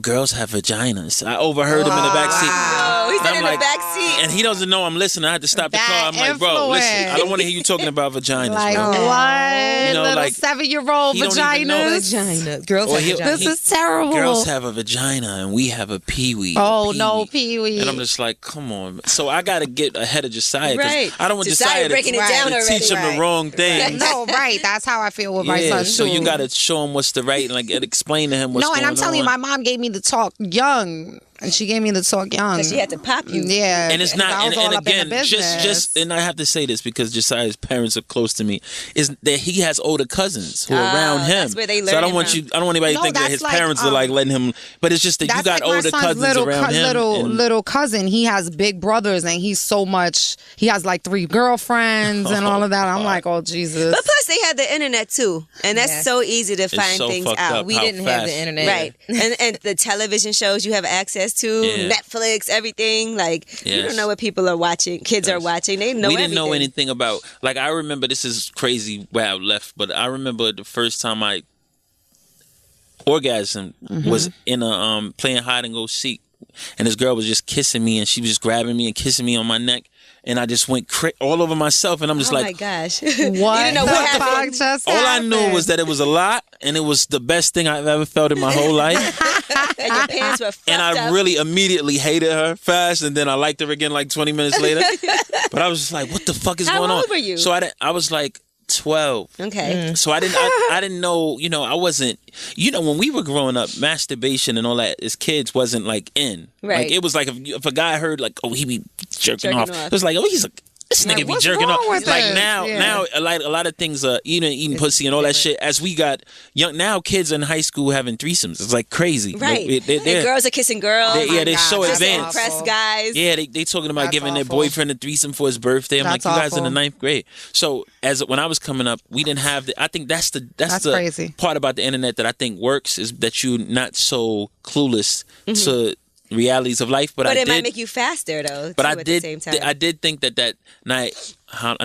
girls have vaginas. I overheard him in the backseat. Oh, he's in the backseat. And he doesn't know I'm listening. I had to stop the car. I'm like, bro, listen, I don't want to hear you talking about vaginas. Like, bro. what? Little like 7-year-old vaginas? Vagina. Girls have vaginas. This is terrible. Girls have a vagina, and we have a pee-wee. Oh, no, pee-wee. And I'm just like, come on. So I got to get ahead of Josiah. Right. I don't want Josiah to breaking it down to already. teach him the wrong thing. No, right. That's how I feel with my son, so too. you got to show him what's the right and explain to him what's going on. No, and I'm telling you, my mom gave me the talk young. And she gave me the talk young. Because she had to pop you. Yeah. And it's not, and again, just, and I have to say this because Josiah's parents are close to me, is that he has older cousins who are around him. That's where they learn. So I don't want anybody to think that his parents are letting him, but it's just that you got older cousins around him. Little cousin, he has big brothers and he has like 3 girlfriends and all of that. I'm like, oh, Jesus. But plus they had the internet too. And that's so easy to find things out. We didn't have the internet. Right. And the television shows you have access to, Netflix, everything. Like, you don't know what people are watching, kids are watching. They know everything. We didn't know anything about, like, I remember, this is crazy where I left, but I remember the first time I orgasmed was in a playing hide and go seek. And this girl was just kissing me, and she was just grabbing me and kissing me on my neck. And I just went all over myself, and I'm just like, oh my gosh. What? You didn't know what happened. All I knew was that it was a lot, and it was the best thing I've ever felt in my whole life. And your pants were fucked And I really immediately hated her fast, and then I liked her again like 20 minutes later. But I was just like, what the fuck is going on? How old were you? So I was like 12. Okay. So I didn't know, I wasn't, when we were growing up, masturbation and all that as kids wasn't like in. Right. Like it was like if a guy heard like, oh, he be jerking off. It was like, oh, this nigga be jerking off. Like now a lot of things eating pussy and all that shit. As we got young, now kids in high school having threesomes. It's like crazy. Right. Like, and girls are kissing girls. They're so advanced. Impress guys. Yeah, they talking about giving their boyfriend a threesome for his birthday. I'm like, you guys in the 9th grade. So when I was coming up, we didn't have I think that's the crazy part about the internet that I think works is that you're not so clueless to realities of life, but it might make you faster though. But at the same time. I did think that I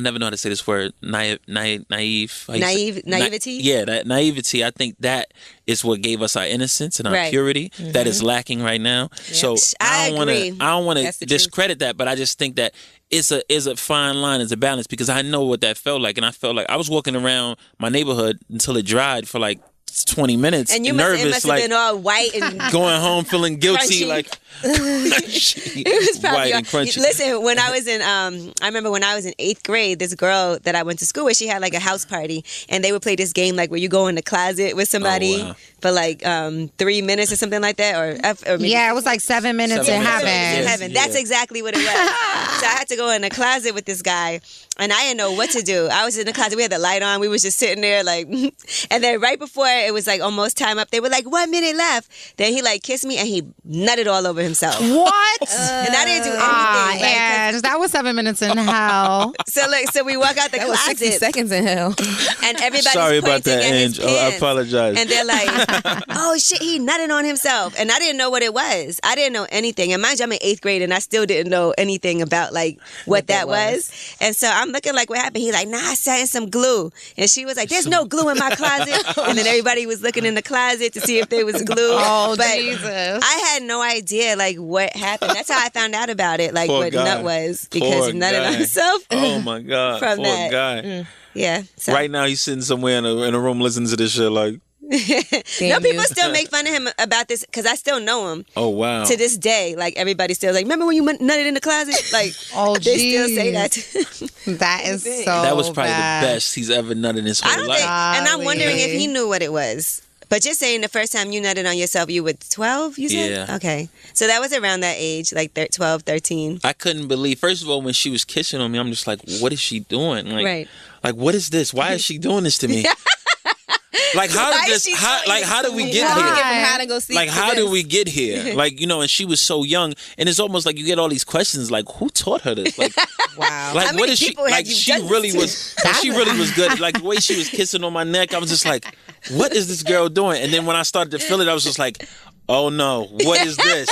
never know how to say this word. Naivety. That naivety. I think that is what gave us our innocence and our purity that is lacking right now. Yeah. So I don't want to discredit that, but I just think that it's a fine line, it's a balance because I know what that felt like, and I felt like I was walking around my neighborhood until it dried for like 20 minutes and nervous, it must have been all white and going home feeling guilty, crunchy. like it was probably white and crunchy. Listen, when I was in I remember when I was in 8th grade, this girl that I went to school with, she had like a house party, and they would play this game like where you go in the closet with somebody for like 3 minutes or something like that, or maybe it was like 7 minutes in heaven. That's exactly what it was. So I had to go in the closet with this guy, and I didn't know what to do. I was in the closet, we had the light on, we was just sitting there like, and then right before it was like almost time up, they were like 1 minute left. Then he like kissed me and he nutted all over himself. What? And I didn't do anything. And that was 7 minutes in hell. So we walk out the closet. 60 seconds in hell. And everybody's sorry about that, Ange. I apologize. And they're like, oh shit, he nutted on himself. And I didn't know what it was. I didn't know anything. And mind you, I'm in 8th grade and I still didn't know anything about like what that was. And so I'm looking like, what happened? He's like, nah, I sat in some glue. And she was like, there's no glue in my closet. And then everybody was looking in the closet to see if there was glue. Oh, but Jesus. I had no idea like what happened. That's how I found out about it, like Poor what guy. nut was, because he nutted on himself. Oh my God. From Poor that. guy. Yeah. So. Right now he's sitting somewhere in a room listening to this shit like. No, people still make fun of him about this because I still know him. Oh wow! To this day, like everybody still like, remember when you nutted in the closet? Like, they still say that. That is so. That was probably bad. the best he's ever nutted in his whole life. And I'm wondering if he knew what it was. But you're saying the first time you nutted on yourself, you were 12, you said? Yeah. Okay. So that was around that age, like 12, 13. I couldn't believe, first of all, when she was kissing on me, I'm just like, what is she doing? Like, right. Like, what is this? Why is she doing this to me? Like, how did this? How did we get here? Like, how did we get here? Like, you know, and she was so young, and it's almost like you get all these questions, like, who taught her this? Like, wow. Like, what is she? Like, she really was. She really was good. Like, the way she was kissing on my neck, I was just like, what is this girl doing? And then when I started to feel it, I was just like, oh no, what is this?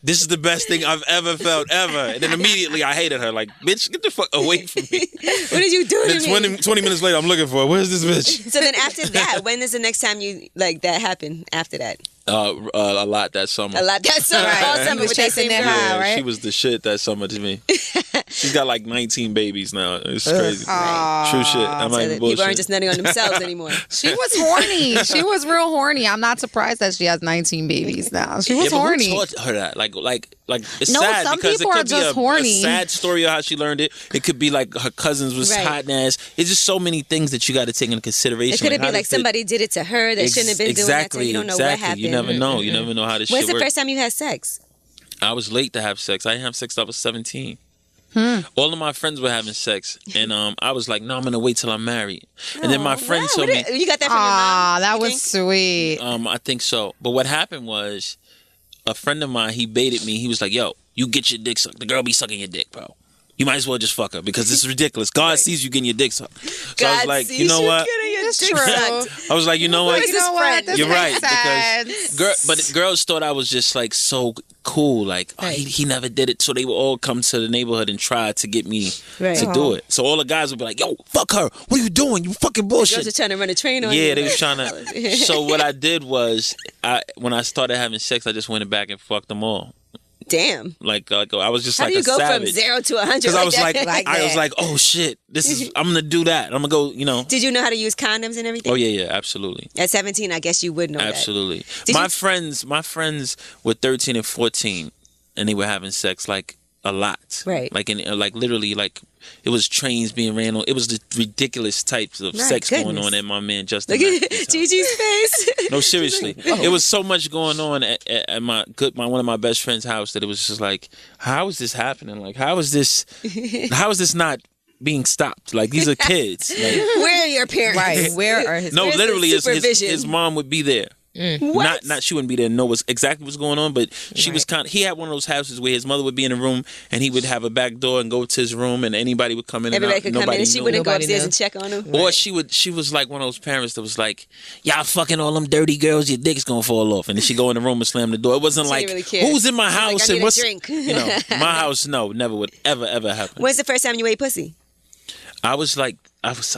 This is the best thing I've ever felt, ever. And then immediately I hated her. Like, bitch, get the fuck away from me. What did you do to me? 20 minutes later, I'm looking for her. Where's this bitch? So then after that, when is the next time you, like, that happened after that? A lot that summer. A lot that summer. Right. All summer was with that same that girl. high, right? She was the shit that summer to me. She's got like 19 babies now. It's crazy. True shit. I'm not even bullshit. People aren't just nutting on themselves anymore. She was horny. She was real horny. I'm not surprised that she has 19 babies now. She was horny. Who taught her that? Like it's No, sad some because people it are could just be horny. a sad story of how she learned it. It could be like her cousins was hot ass. It's just so many things that you got to take into consideration. It could have been like somebody did it to her that shouldn't have been doing that to her. You don't know what happened. You never know. You never know how this shit works. When's the works. first time you had sex? I was late to have sex. I didn't have sex till I was 17. All of my friends were having sex, and I was like, "No, I'm gonna wait till I'm married." And then my friend told me, "You got that from your mom?" That was sweet. I think so. But what happened was, a friend of mine, he baited me. He was like, "Yo, you get your dick sucked. The girl be sucking your dick, bro. You might as well just fuck her because this is ridiculous. God sees you getting your dick sucked." So I was like, you know what? I was like, you know what? You're right. Because girls thought I was just like so cool. Like, oh, he never did it. So they would all come to the neighborhood and try to get me to do it. So all the guys would be like, yo, fuck her. What are you doing? You fucking bullshit. Girls are trying to run a train on you. Yeah, they was trying to. So what I did was, when I started having sex, I just went back and fucked them all. Damn. Like I was just How like do a you go savage. from 0 to 100? Because I was like, like I was like, oh shit, I'm gonna do that. I'm gonna go, you know. Did you know how to use condoms and everything? Oh yeah, absolutely. At 17, I guess you would know absolutely. that. Absolutely. My friends were 13 and 14, and they were having sex like a lot. Right. Like literally like. It was trains being ran on. It was the ridiculous types of sex going on at my man Justin. Look at Gigi's face. No, seriously, it was so much going on at one of my best friend's house that it was just like, how is this happening? Like, how is this not being stopped? Like, these are kids. Like, where are your parents? Right. Where are his? No, literally, his mom would be there. What? Not she wouldn't be there and know exactly what's going on, but she was he had one of those houses where his mother would be in a room and he would have a back door and go to his room and anybody would come in Everybody and out. Could come in and she wouldn't go upstairs and check on him. Or she was like one of those parents that was like, y'all fucking all them dirty girls, your dick's gonna fall off. And then she go in the room and slam the door. It wasn't like, really who's in my house and what's drink. You know, my house, no, never would ever happen. When's the first time you ate pussy? I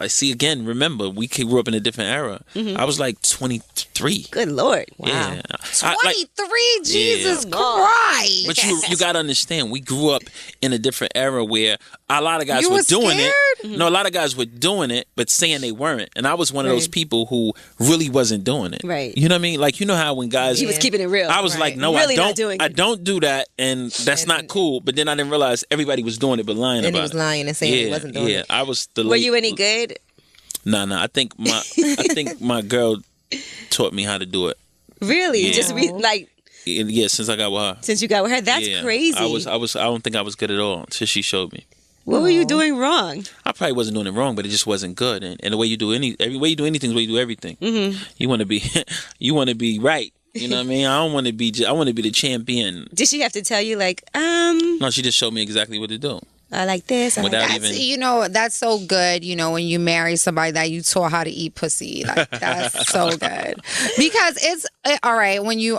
see again, remember, we grew up in a different era. I was like 23. Good Lord. Wow. Yeah. 23? Jesus Christ. But you got to understand, we grew up in a different era where a lot of guys were doing it. No, a lot of guys were doing it, but saying they weren't. And I was one of those people who really wasn't doing it. Right. You know what I mean? Like, you know how when guys... He was keeping it real. I was like, no, really I don't do that, and that's not cool. But then I didn't realize everybody was doing it, but lying about it. And he was lying and saying he wasn't doing it. I was the Were you any good? No. I think my girl taught me how to do it. Really? Yeah. Just yeah, since I got with her. Since you got with her, that's crazy. I don't think I was good at all until she showed me. What were you doing wrong? I probably wasn't doing it wrong, but it just wasn't good. And the way you do anything is the way you do everything. Mm-hmm. You want to be right. You know what I mean? I want to be the champion. Did she have to tell you No, she just showed me exactly what to do. I like this. You know, that's so good, you know, when you marry somebody that you taught how to eat pussy. Like, that's so good. Because all right, when you,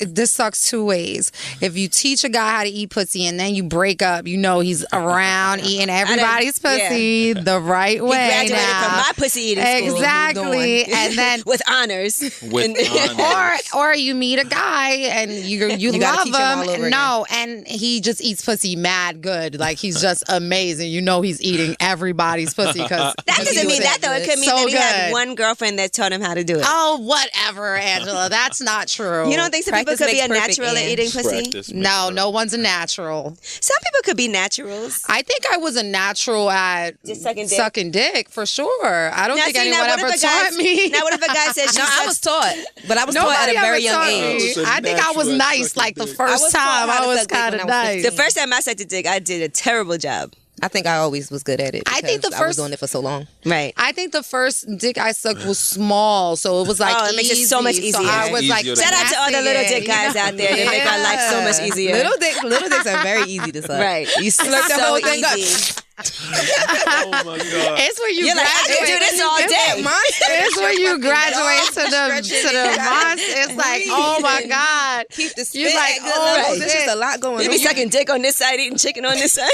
this sucks two ways. If you teach a guy how to eat pussy and then you break up, you know he's around eating everybody's pussy the right way. He graduated from my pussy eating school. Exactly. And then with honors. Or you meet a guy and you love him. And he just eats pussy mad good. good. Like, he's just amazing. You know he's eating everybody's pussy because that doesn't mean that though. It could mean that he had one girlfriend that taught him how to do it. Oh, whatever, Angela. That's not true. You don't think some people could be a natural at eating pussy? No one's a natural. Some people could be naturals. I think I was a natural at just sucking dick for sure. I don't think anyone ever taught me. Now, what if a guy says, "No, I was taught, but I was taught at a very young age." I think I was nice. Like the first time, I was kind of nice. The first time I sucked a dick, I did a terrible job. I think I always was good at it. I think I was doing it for so long. Right. I think the first dick I sucked was small, so it was like it makes it so much easier. So I was like, shout out to all the little dick guys out there. They make our life so much easier. Little dicks are very easy to suck. Right. You slurp the whole thing up. Oh my God. It's when you You're like, I can do this all day. It's when you graduate to the monster. It's like, oh my God. Keep the spit. You're like, oh, there's just a lot going on. You be sucking dick on this side, eating chicken on this side.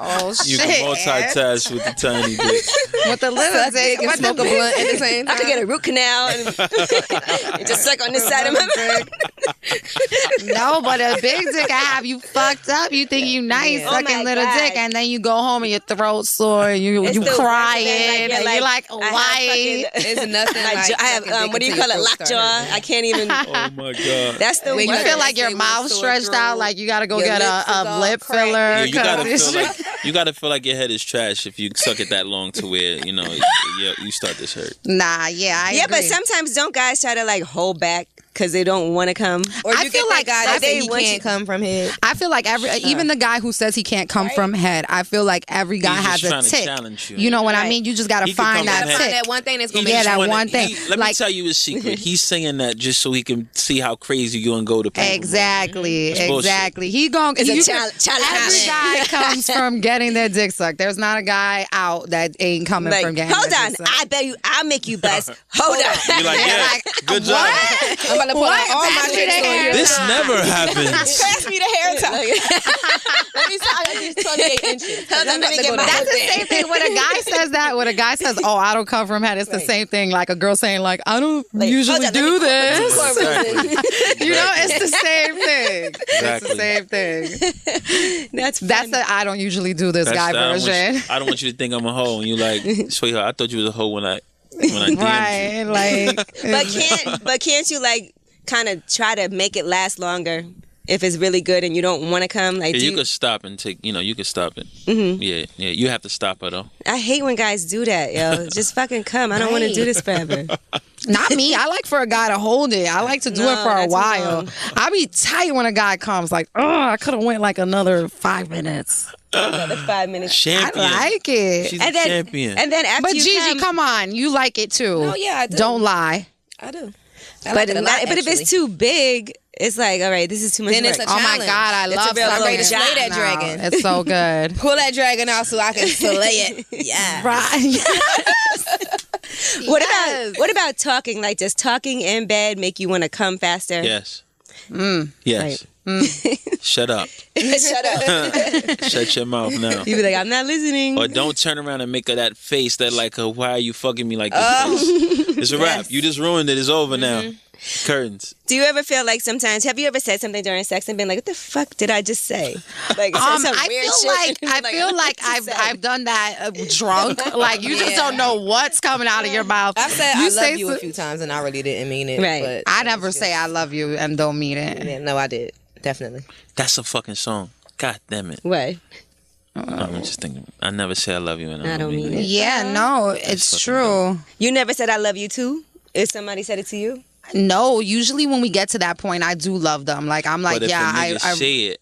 Oh shit! You can multitask with the tiny dick. With the little dick, and smoke a blunt at the same time. I could get a root canal and just suck on this side of my mouth. No, but a big dick, I have you fucked up. You think you nice sucking little dick, and then you go home and your throat sore, and you crying, and you're like, why? It's nothing. I have what do you call it? Lockjaw. I can't even. Oh my God! That's the way you feel like your mouth stretched out, like you gotta go get a lip filler. Yeah, you gotta feel like your head is trash if you suck it that long to where you start this hurt. Nah, I agree. But sometimes don't guys try to like hold back because they don't want to come? Or you feel like guy that say he can't come from head. I feel like even the guy who says he can't come from head, I feel like every guy has a tick. You know what I mean? You just gotta find that tick. That one thing that's gonna make that one thing. Let me tell you a secret. He's saying that just so he can see how crazy you gonna go to people. Exactly. He gonna. Every guy comes from getting their dick sucked. There's not a guy out that ain't coming from getting. Hold on, I bet you I'll make you bust. Hold on. You're like, yeah, good job. I'm about to pull out all my tricks on you. This never happens. Pass me the hair tie. Let me tie these 28 inches. That's the same thing when a guy says that. When a guy says, "Oh, I don't come from head," it's the same thing. Like a girl saying, "Like I don't usually do this." Exactly. You know, it's the same thing. Exactly. It's the same thing. That's the I don't usually do this guy version. I don't want you to think I'm a hoe. And you like, sweetheart, I thought you was a hoe when I DM'd you. Like, but can't you like kind of try to make it last longer if it's really good and you don't want to come? Like, you could stop and take. You could stop it. Mm-hmm. Yeah. You have to stop her though. I hate when guys do that, yo. Just fucking come. I don't want to do this forever. Not me. I like for a guy to hold it. I like to do it for a while. I be tight when a guy comes. Like, I could have went like another 5 minutes. Another 5 minutes. Champion. I like it. She's a champion. And then after but Gigi, come on. You like it too. Oh, yeah, I do. Don't lie. I do. But if it's too big, it's like, all right, this is too much then work. It's a oh my God, I love it. I'm ready to slay that dragon. It's so good. Pull that dragon out so I can slay it. Yeah. Right. What about talking? Like, does talking in bed make you want to come faster? Yes. Yes. Shut up. Shut up. Shut your mouth now. You be like, I'm not listening. Or don't turn around and make her that face that like, why are you fucking me like this? It's a wrap. You just ruined it. It's over now. Curtains. Do you ever feel like sometimes, have you ever said something during sex and been like, what the fuck did I just say? Like, I feel like I've done that drunk. Like, you just don't know what's coming out of your mouth. I've said I love you a few times and I really didn't mean it. Right. But I never say I love you and don't mean it. Yeah, no, I did. Definitely. That's a fucking song. God damn it. What? I'm just thinking. I never say I love you and I don't mean it. Yeah, no, it's true. You never said I love you too? If somebody said it to you? No, usually when we get to that point, I do love them. Like, I'm like, but if yeah, I say it,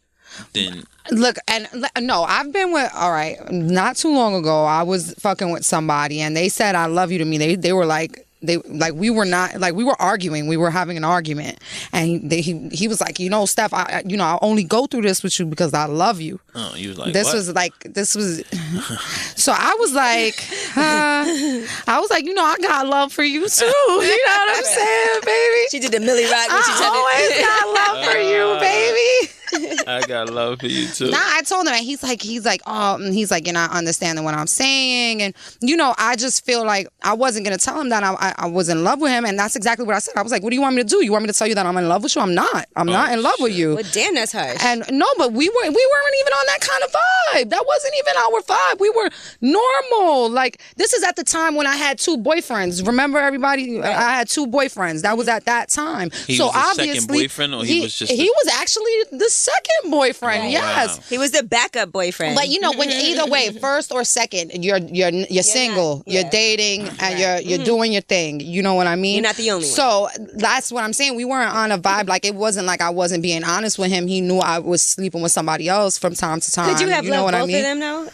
then look, and no, I've been with, all right, not too long ago, I was fucking with somebody and they said I love you to me. They were like, we were arguing. We were having an argument, and he was like, Steph, I only go through this with you because I love you. Oh, you was like, this what? was. So I was like, I got love for you too. You know what I'm saying, baby? She did the Millie Rock when she I always got love for you, baby. I got love for you too. Nah, I told him, and he's like, you're not understanding what I'm saying, and I just feel like I wasn't gonna tell him that I was in love with him, and that's exactly what I said. I was like, what do you want me to do? You want me to tell you that I'm in love with you? I'm not. I'm not in love with you. Well, damn, that's harsh. And no, but we weren't even on that kind of vibe. That wasn't even our vibe. We were normal. Like, this is at the time when I had 2 boyfriends. Remember, everybody? Right. I had 2 boyfriends. That was at that time. He was obviously second boyfriend, or he was just he was actually the second boyfriend. Oh, yes, wow. He was the backup boyfriend. But when either way, first or second, you're single, you're dating, and you're doing your thing. You know what I mean? You're not the only one. So that's what I'm saying. We weren't on a vibe. Like, it wasn't like I wasn't being honest with him. He knew I was sleeping with somebody else from time to time. Could you have loved both of them though?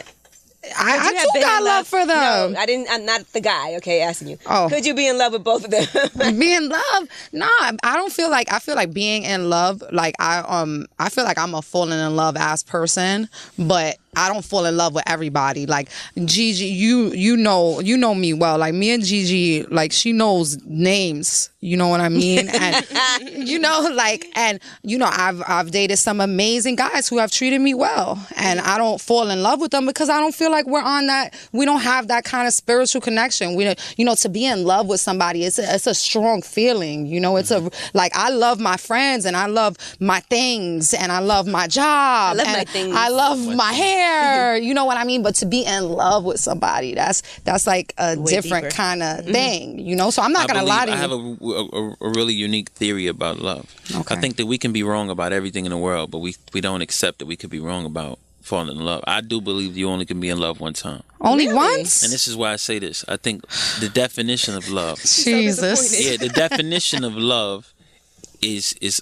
I too got love for them. No, I didn't. I'm not the guy. Okay, asking you. Oh, could you be in love with both of them? Be in love? Nah, I don't feel like. I feel like being in love. Like I feel like I'm a falling in love ass person, but I don't fall in love with everybody. Like Gigi, you know me well. Like me and Gigi, like she knows names. You know what I mean? And I've dated some amazing guys who have treated me well, and I don't fall in love with them because I don't feel like we're on that. We don't have that kind of spiritual connection. To be in love with somebody, it's a strong feeling. It's I love my friends and I love my things and I love my job. I love my things. I love my hair. You know what I mean? But to be in love with somebody, that's like a way different kind of thing. So I'm not gonna lie to you. I have a really unique theory about love. Okay. I think that we can be wrong about everything in the world, but we don't accept that we could be wrong about falling in love. I do believe you only can be in love one time. Only once? And this is why I say this. I think the definition of love. Jesus. Yeah, the definition of love is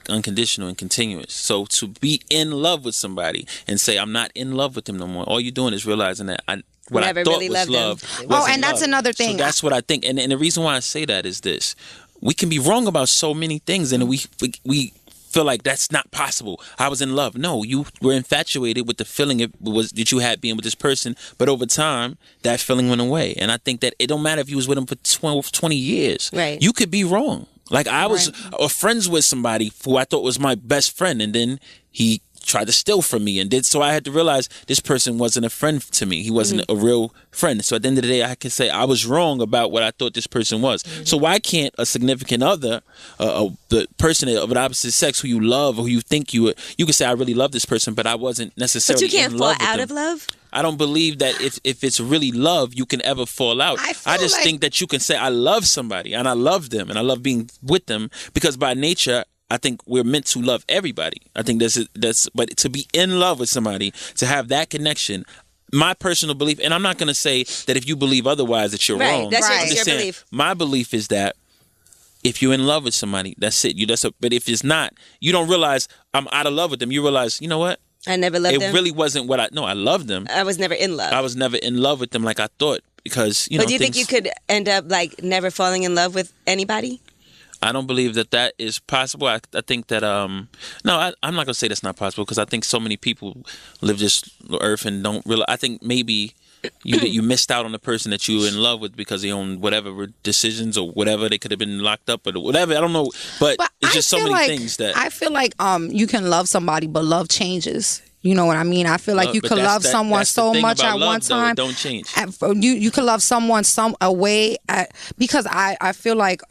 unconditional and continuous. So to be in love with somebody and say I'm not in love with them no more, all you're doing is realizing that what I thought really was love. Oh, and that's another thing. So that's what I think. And the reason why I say that is this. We can be wrong about so many things, and we feel like that's not possible. I was in love. No, you were infatuated with the feeling that you had being with this person, but over time, that feeling went away. And I think that it don't matter if you was with him for 12, 20 years. Right. You could be wrong. Like I was friends with somebody who I thought was my best friend, and then he tried to steal from me and did so. I had to realize this person wasn't a friend to me. He wasn't a real friend. So at the end of the day, I can say I was wrong about what I thought this person was. So why can't a significant other, the person of an opposite sex who you love or who you think you can say I really love this person, but I wasn't necessarily. But you can't in fall love with out them. of love. I don't believe that if it's really love, you can ever fall out. I just think that you can say I love somebody and I love them and I love being with them because by nature, I think we're meant to love everybody. I think but to be in love with somebody, to have that connection, my personal belief, and I'm not going to say that if you believe otherwise that you're wrong. That's your belief. My belief is that if you're in love with somebody, that's it. But if it's not, you don't realize I'm out of love with them. You realize, you know what? I never loved them. It really wasn't what I loved them. I was never in love. I was never in love with them like I thought because, But do you think you could end up like never falling in love with anybody? I don't believe that is possible. I think that I'm not gonna say that's not possible because I think so many people live this earth and don't realize. I think maybe you missed out on the person that you were in love with because they own whatever decisions or whatever. They could have been locked up or whatever. I don't know, but it's just so many things that I feel like you can love somebody, but love changes. You know what I mean? I feel like you could love someone so much at one time. Don't change. You could love someone because I feel like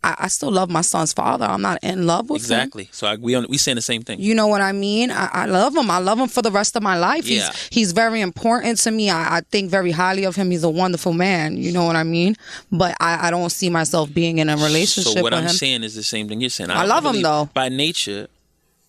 I still love my son's father. I'm not in love with him. Exactly. So we saying the same thing. You know what I mean? I love him. I love him for the rest of my life. Yeah. He's very important to me. I think very highly of him. He's a wonderful man. You know what I mean? But I don't see myself being in a relationship with him. So what I'm saying is the same thing you're saying. I love him though. By nature,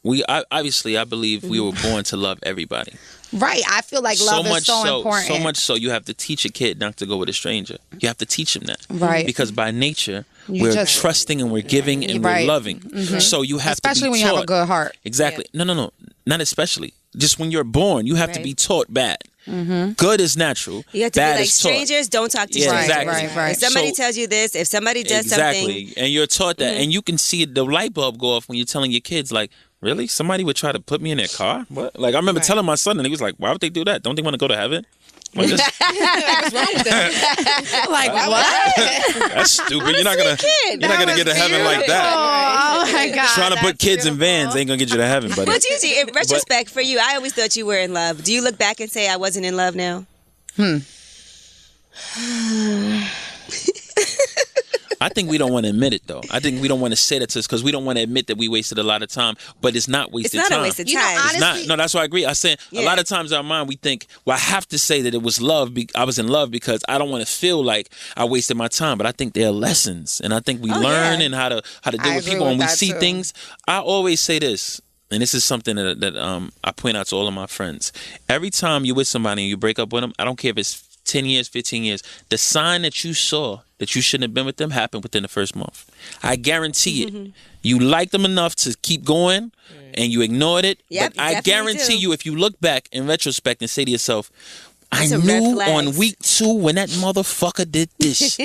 I believe we were born to love everybody. Right. I feel like love is so important. So much so you have to teach a kid not to go with a stranger. You have to teach him that. Right. Because by nature, we're trusting and we're giving and we're loving. Mm-hmm. So you have especially to be when taught. You have a good heart. Exactly. Yeah. No. Not especially. Just when you're born, you have to be taught bad. Mm-hmm. Good is natural. You have to bad be like strangers. Don't talk to strangers. Exactly. Right. If somebody tells you this, if somebody does something, and you're taught that, and you can see the light bulb go off when you're telling your kids, like, really, somebody would try to put me in their car? What? Like I remember telling my son, and he was like, "Why would they do that? Don't they want to go to heaven?" What's wrong with that? Like what? That's stupid. You're not gonna get to heaven like that. Oh my God! Trying to put kids in vans ain't gonna get you to heaven, buddy. But Gigi, in retrospect, for you, I always thought you were in love. Do you look back and say I wasn't in love now? I think we don't want to admit it, though. I think we don't want to say that to us because we don't want to admit that we wasted a lot of time. But it's not wasted time. It's not a wasted time. Honestly, it's not. No, that's why I agree. I said a lot of times in our mind we think, well, I have to say that it was love. I was in love because I don't want to feel like I wasted my time. But I think there are lessons, and I think we learn and how to deal with people when we see things. I always say this. And this is something that I point out to all of my friends. Every time you're with somebody and you break up with them, I don't care if it's 10 years, 15 years, the sign that you saw that you shouldn't have been with them happened within the first month. I guarantee it. You liked them enough to keep going and you ignored it. Yep, but I guarantee you, if you look back in retrospect and say to yourself, I knew on week 2 when that motherfucker did this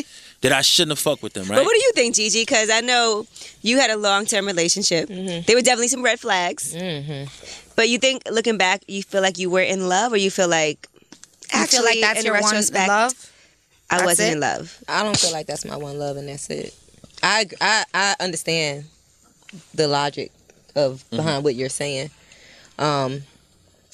that I shouldn't have fucked with them, right? But what do you think, Gigi? Because I know you had a long-term relationship. There were definitely some red flags. But you think, looking back, you feel like you were in love, or you feel like, actually, feel like that's in your one love? I wasn't in love. I don't feel like that's my one love, and that's it. I understand the logic of behind what you're saying.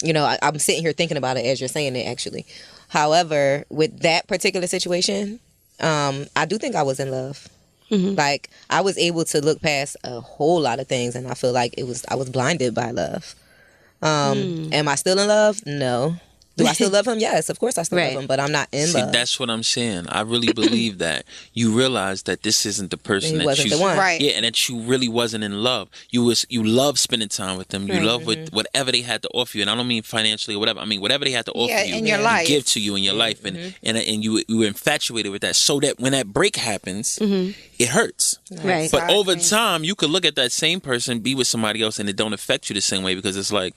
You know, I'm sitting here thinking about it as you're saying it, actually. However, with that particular situation, I do think I was in love. Like, I was able to look past a whole lot of things, and I feel like I was blinded by love. Am I still in love? No. Do I still love him? Yes, of course I still love him, but I'm not in love. That's what I'm saying. I really believe that you realize that this isn't the person that wasn't you, the one. Right. Yeah, and that you really wasn't in love. You love spending time with them. You love whatever they had to offer you, and I don't mean financially or whatever. I mean whatever they had to offer you in your life, give to you in your life, and you were infatuated with that. So that when that break happens, it hurts. Right. But over time, you could look at that same person, be with somebody else, and it don't affect you the same way because it's like.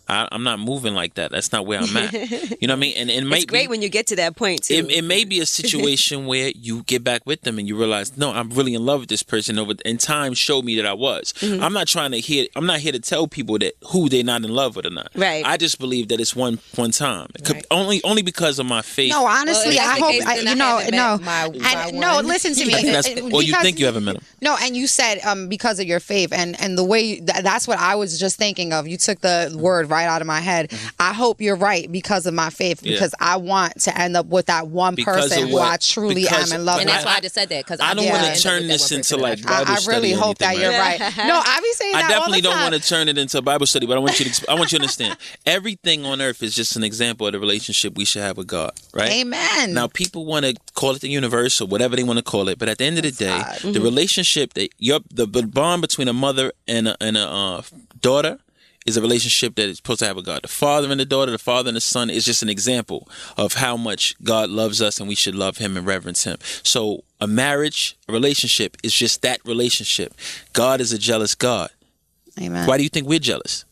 I'm not moving like that. That's not where I'm at. You know what I mean? And it's great when you get to that point too. It may be a situation where you get back with them and you realize, no, I'm really in love with this person. And time showed me that I was. I'm not here to tell people that who they're not in love with or not. Right. I just believe that it's one time. Only because of my faith. No, honestly, I hope no. Listen to me. Or you think you haven't met him. No, and you said because of your faith and the way that's what I was just thinking of. You took the word right out of my head. I hope you're right because of my faith, because I want to end up with that one person who I truly am in love with. And that's why I just said that, because I don't want to turn this into like Bible study. I really hope that you're right. No, I be saying that I definitely all the time. don't want to turn it into a Bible study, but I want you to understand everything on earth is just an example of the relationship we should have with God, right? Amen. Now people want to call it the universe or whatever they want to call it, but at the end of the day, the relationship that the bond between a mother and a daughter is a relationship that is supposed to have with God. The father and the daughter, the father and the son is just an example of how much God loves us and we should love him and reverence him. So a marriage, a relationship is just that relationship. God is a jealous God. Amen. Why do you think we're jealous?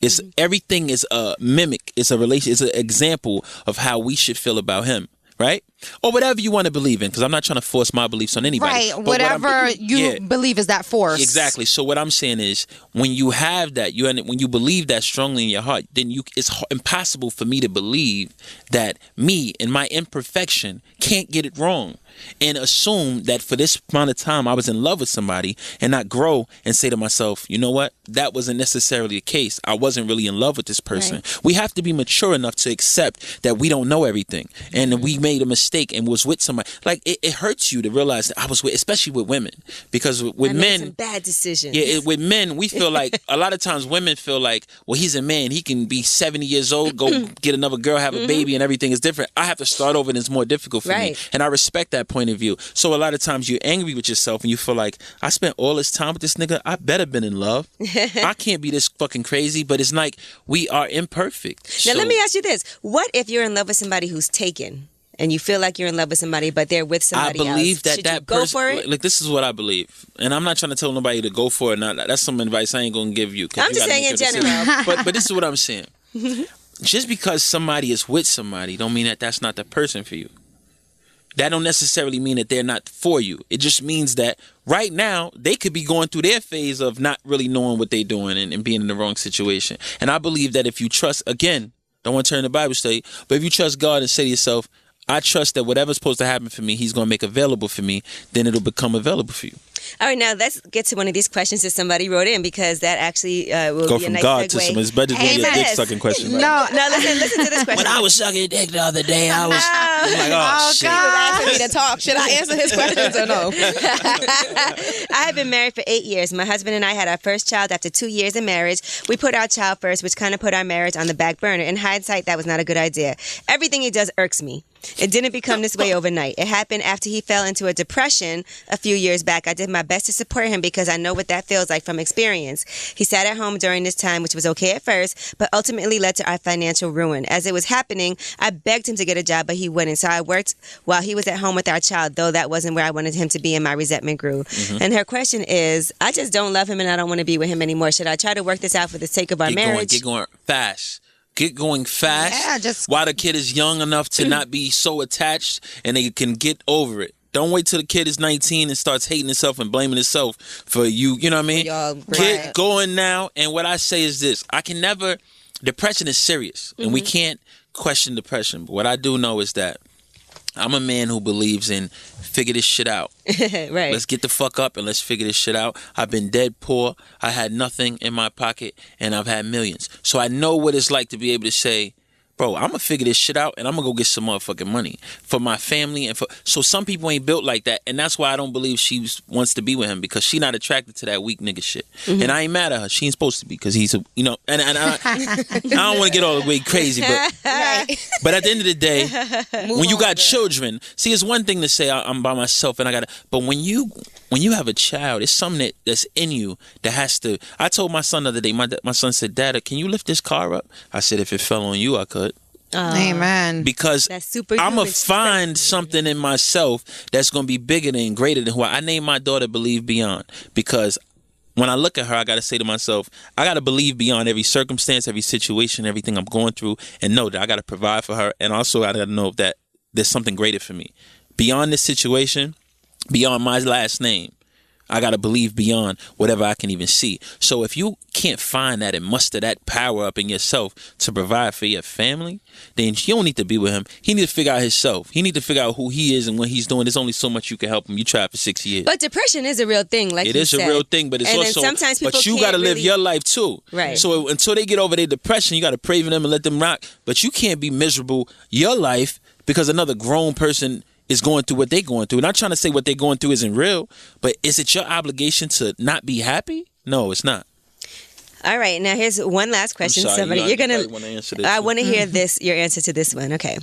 It's everything is a mimic. It's a relation. It's an example of how we should feel about him. Right? Or whatever you want to believe in, because I'm not trying to force my beliefs on anybody. Right. Whatever you believe is that force. Exactly. So what I'm saying is, when you have that, when you believe that strongly in your heart, then it's impossible for me to believe that me and my imperfection can't get it wrong and assume that for this amount of time I was in love with somebody and not grow and say to myself, you know what? That wasn't necessarily the case. I wasn't really in love with this person. Right. We have to be mature enough to accept that we don't know everything and we made a mistake and was with somebody. Like it hurts you to realize that I was with, especially with women, because with men, made some bad decisions. Yeah, with men, we feel like a lot of times women feel like, well, he's a man. He can be 70 years old, go get another girl, have a baby, and everything is different. I have to start over, and it's more difficult for me. And I respect that point of view. So a lot of times you're angry with yourself, and you feel like, I spent all this time with this nigga. I better been in love. I can't be this fucking crazy. But it's like we are imperfect. Now let me ask you this: what if you're in love with somebody who's taken? And you feel like you're in love with somebody, but they're with somebody else. I believe that Should you go for it? Like this is what I believe, and I'm not trying to tell nobody to go for it. Not that's some advice I ain't gonna give you. I'm just saying in general. But this is what I'm saying. Just because somebody is with somebody, don't mean that that's not the person for you. That don't necessarily mean that they're not for you. It just means that right now they could be going through their phase of not really knowing what they're doing and being in the wrong situation. And I believe that if you trust, again, Don't want to turn the Bible study. But if you trust God and say to yourself, I trust that whatever's supposed to happen for me, he's going to make available for me, then it'll become available for you. All right, now let's get to one of these questions that somebody wrote in, because that actually will go be a from nice God segue. to some. It's better than your dick sucking question. Right? No, listen to this question. When I was sucking dick the other day, I was like, oh shit. He was asking me to talk. Should I answer his questions or no? I have been married for 8 years. My husband and I had our first child after 2 years in marriage. We put our child first, which kind of put our marriage on the back burner. In hindsight, that was not a good idea. Everything he does irks me. It didn't become this way overnight. It happened after he fell into a depression a few years back. I did my best to support him because I know what that feels like from experience. He sat at home during this time, which was okay at first, but ultimately led to our financial ruin. As it was happening, I begged him to get a job, but he wouldn't. So I worked while he was at home with our child, though that wasn't where I wanted him to be, and my resentment grew. Mm-hmm. And her question is, I just don't love him and I don't want to be with him anymore. Should I try to work this out for the sake of our marriage? Get going fast. Get going fast while the kid is young enough to not be so attached and they can get over it. Don't wait till the kid is 19 and starts hating himself and blaming himself for you. You know what I mean? Get going now. And what I say is this. Depression is serious. And we can't question depression. But what I do know is that I'm a man who believes in figure this shit out. Right. Let's get the fuck up and let's figure this shit out. I've been dead poor. I had nothing in my pocket and I've had millions. So I know what it's like to be able to say, bro, I'm going to figure this shit out and I'm going to go get some motherfucking money for my family. So some people ain't built like that. And that's why I don't believe she wants to be with him, because she not attracted to that weak nigga shit. Mm-hmm. And I ain't mad at her. She ain't supposed to be, because he's and I don't want to get all the way crazy, but at the end of the day, when you got children, see, it's one thing to say I'm by myself and but when you have a child, it's something that's in you that has to. I told my son the other day, my son said, Dad, can you lift this car up? I said, if it fell on you, I could. Amen. Because I'm going to find something in myself that's going to be bigger and greater than who I named my daughter Believe Beyond. Because when I look at her, I got to say to myself, I got to believe beyond every circumstance, every situation, everything I'm going through, and know that I got to provide for her. And also I got to know that there's something greater for me. Beyond this situation, beyond my last name, I got to believe beyond whatever I can even see. So if you can't find that and muster that power up in yourself to provide for your family, then you don't need to be with him. He need to figure out himself. He need to figure out who he is and what he's doing. There's only so much you can help him. You tried for 6 years. But depression is a real thing, like it is a real thing, but it's and also, sometimes people but you got to live your life too. Right. So until they get over their depression, you got to pray for them and let them rock. But you can't be miserable your life because another grown person is going through what they're going through. And I'm trying to say what they're going through isn't real, but is it your obligation to not be happy? No, it's not. All right, now here's one last question. I'm sorry, Somebody, you're gonna answer this. I want to hear your answer to this one. Okay.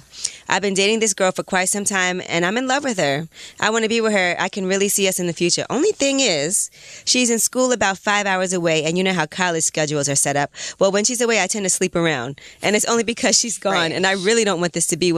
I've been dating this girl for quite some time and I'm in love with her. I want to be with her. I can really see us in the future. Only thing is, she's in school about 5 hours away, and you know how college schedules are set up. Well, when she's away, I tend to sleep around, and it's only because she's gone. Right. And I really don't want this to be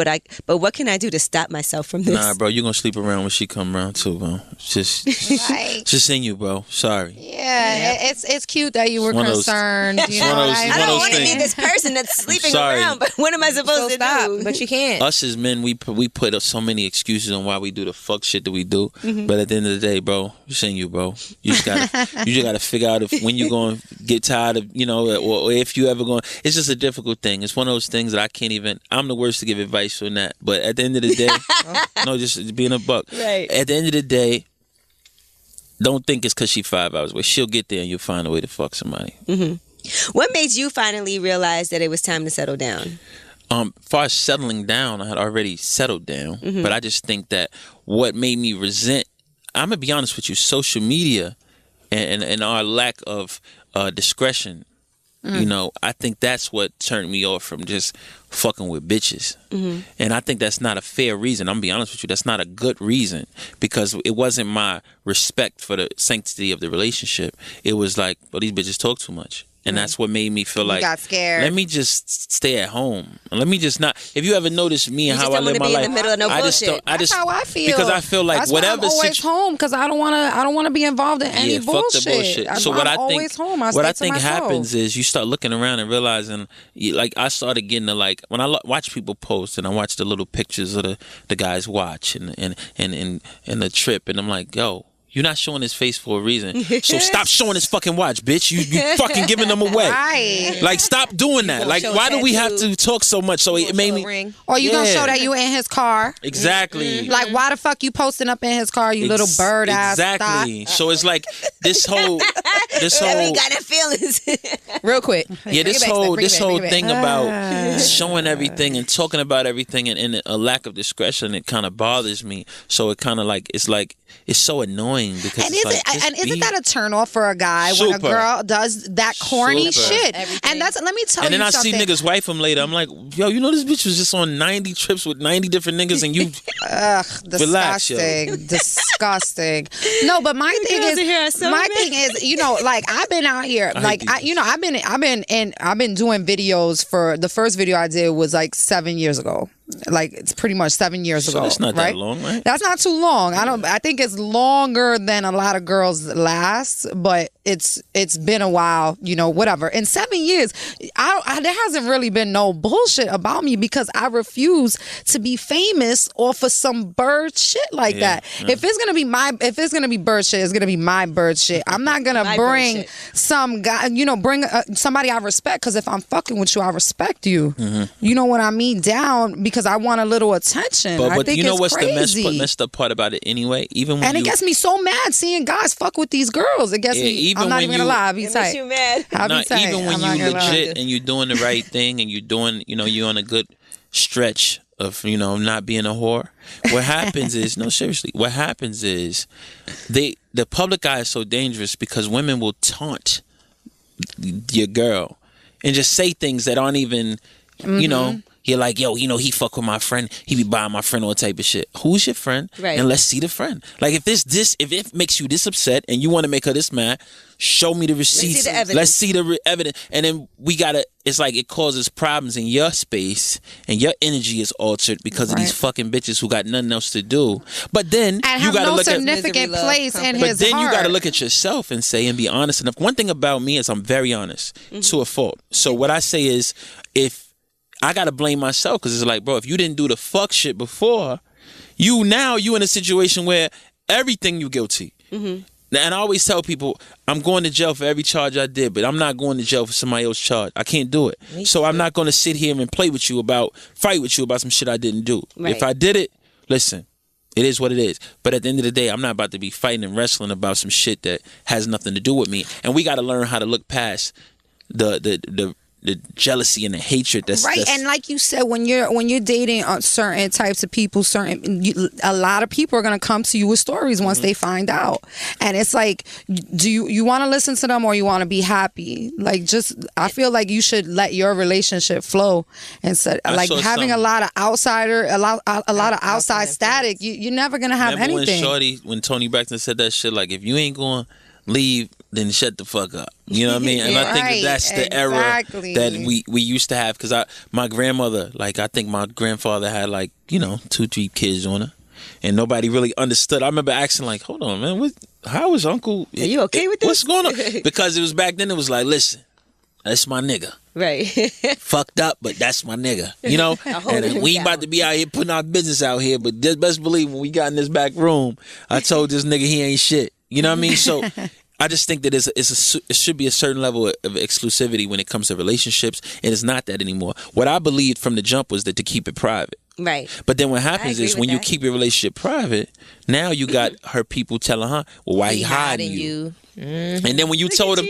but what can I do to stop myself from this? Nah, bro, you're gonna sleep around when she come around too, bro. Just in you, bro. Sorry. Yeah. It's cute that you were concerned. You know, I don't want to be this person that's sleeping around, but what am I supposed to do? But you can't. Us as men, we put up so many excuses on why we do the fuck shit that we do. Mm-hmm. But at the end of the day, bro, it's in you, bro. You just gotta figure out when you're gonna get tired of, or if you ever going. It's just a difficult thing. It's one of those things that I can't even. I'm the worst to give advice on that. But at the end of the day, no, just being a buck. Right. At the end of the day, don't think it's because she's 5 hours away. She'll get there and you'll find a way to fuck somebody. Mm-hmm. What made you finally realize that it was time to settle down? As far as settling down, I had already settled down. Mm-hmm. But I just think that what made me resent, I'm going to be honest with you, social media and our lack of discretion, I think that's what turned me off from just fucking with bitches. Mm-hmm. And I think that's not a fair reason. I'm going to be honest with you. That's not a good reason, because it wasn't my respect for the sanctity of the relationship. It was like, well, these bitches talk too much. And that's what made me feel like, got scared. Let me just stay at home. Let me just not. If you ever notice me and how I live my life, that's how I feel. Because I feel like that's whatever. I'm always home because I don't want to be involved in any bullshit. Fuck the bullshit. So I'm always home. What I think happens is you start looking around and realizing, like I started getting to like when I watch people post and I watch the little pictures of the guys watch and the trip, and I'm like, yo. you're not showing his face for a reason. So stop showing his fucking watch, bitch. You fucking giving them away. Right. Like, stop doing that. Like, why do we have to talk so much? So it made me. Or you gonna show that you in his car? Exactly. Like, why the fuck you posting up in his car, you little bird ass? Exactly. So it's like this whole. We got the feelings. Real quick. Yeah, this whole thing about showing everything and talking about everything and a lack of discretion, it kind of bothers me. So it kind of like it's so annoying because isn't that a turn off for a guy when a girl does that corny shit? Everything. And let me tell you something. And then I see niggas wife him later. I'm like, yo, you know this bitch was just on 90 trips with 90 different niggas and you relax, disgusting. Disgusting. No, but my thing is, you know, like I've been out here, I've been doing videos for the first video I did was like 7 years ago. Like it's pretty much 7 years ago. That's not that long, right? That's not too long. I think it's longer than a lot of girls last, but it's been a while, you know, whatever. In 7 years, there hasn't really been no bullshit about me because I refuse to be famous off of some bird shit like that. Yeah. If it's gonna be bird shit, it's gonna be my bird shit. I'm not gonna bring some guy, you know, somebody I respect, because if I'm fucking with you, I respect you. Mm-hmm. You know what I mean? Down because I want a little attention. But I think you know it's what's crazy. the messed up part about it anyway? Even when it gets me so mad seeing guys fuck with these girls. It gets me. I'm not even gonna lie. I'll be tight. You mad. Even when you legit and you're doing the right thing and you're doing, you know, you're on a good stretch of, you know, not being a whore. What happens is, no, seriously, what happens is the public eye is so dangerous because women will taunt your girl and just say things that aren't even, you know. You're like, yo, you know, he fuck with my friend. He be buying my friend all type of shit. Who's your friend? Right. And let's see the friend. Like, if it makes you this upset and you want to make her this mad, show me the receipts. Let's see the evidence. And then it's like it causes problems in your space and your energy is altered because of these fucking bitches who got nothing else to do. But then you got to look at significant place in his But then heart. you got to look at yourself and say and be honest enough. One thing about me is I'm very honest to a fault. So what I say is, if I gotta blame myself, because it's like, bro, if you didn't do the fuck shit before, you in a situation where everything you guilty. Mm-hmm. And I always tell people, I'm going to jail for every charge I did, but I'm not going to jail for somebody else's charge. I can't do it. So I'm not going to sit here and fight with you about some shit I didn't do. Right. If I did it, listen, it is what it is. But at the end of the day, I'm not about to be fighting and wrestling about some shit that has nothing to do with me. And we got to learn how to look past the jealousy and the hatred that's and like you said, when you're dating certain types of people, a lot of people are going to come to you with stories once they find out, and it's like, do you want to listen to them or you want to be happy? Like, I feel like you should let your relationship flow instead. Like having a lot of outside static, you're never going to have anything. When Tony Braxton said that shit, like, if you ain't going to leave, then shut the fuck up. You know what I mean? And I think that's the era that we used to have. Because my grandmother, like, I think my grandfather had, like, you know, 2-3 kids on her. And nobody really understood. I remember asking, like, hold on, man, how is Uncle? Are you okay with this? What's going on? Because it was back then, it was like, listen, that's my nigga. Right. Fucked up, but that's my nigga. You know? And we ain't about to be out here putting our business out here. But just best believe when we got in this back room, I told this nigga he ain't shit. You know what I mean? So I just think that it should be a certain level of exclusivity when it comes to relationships, and it's not that anymore. What I believed from the jump was that to keep it private. Right. But then what happens is when you keep your relationship private, now you got her people telling her, well, why he hiding you? Mm-hmm. And then when you told him,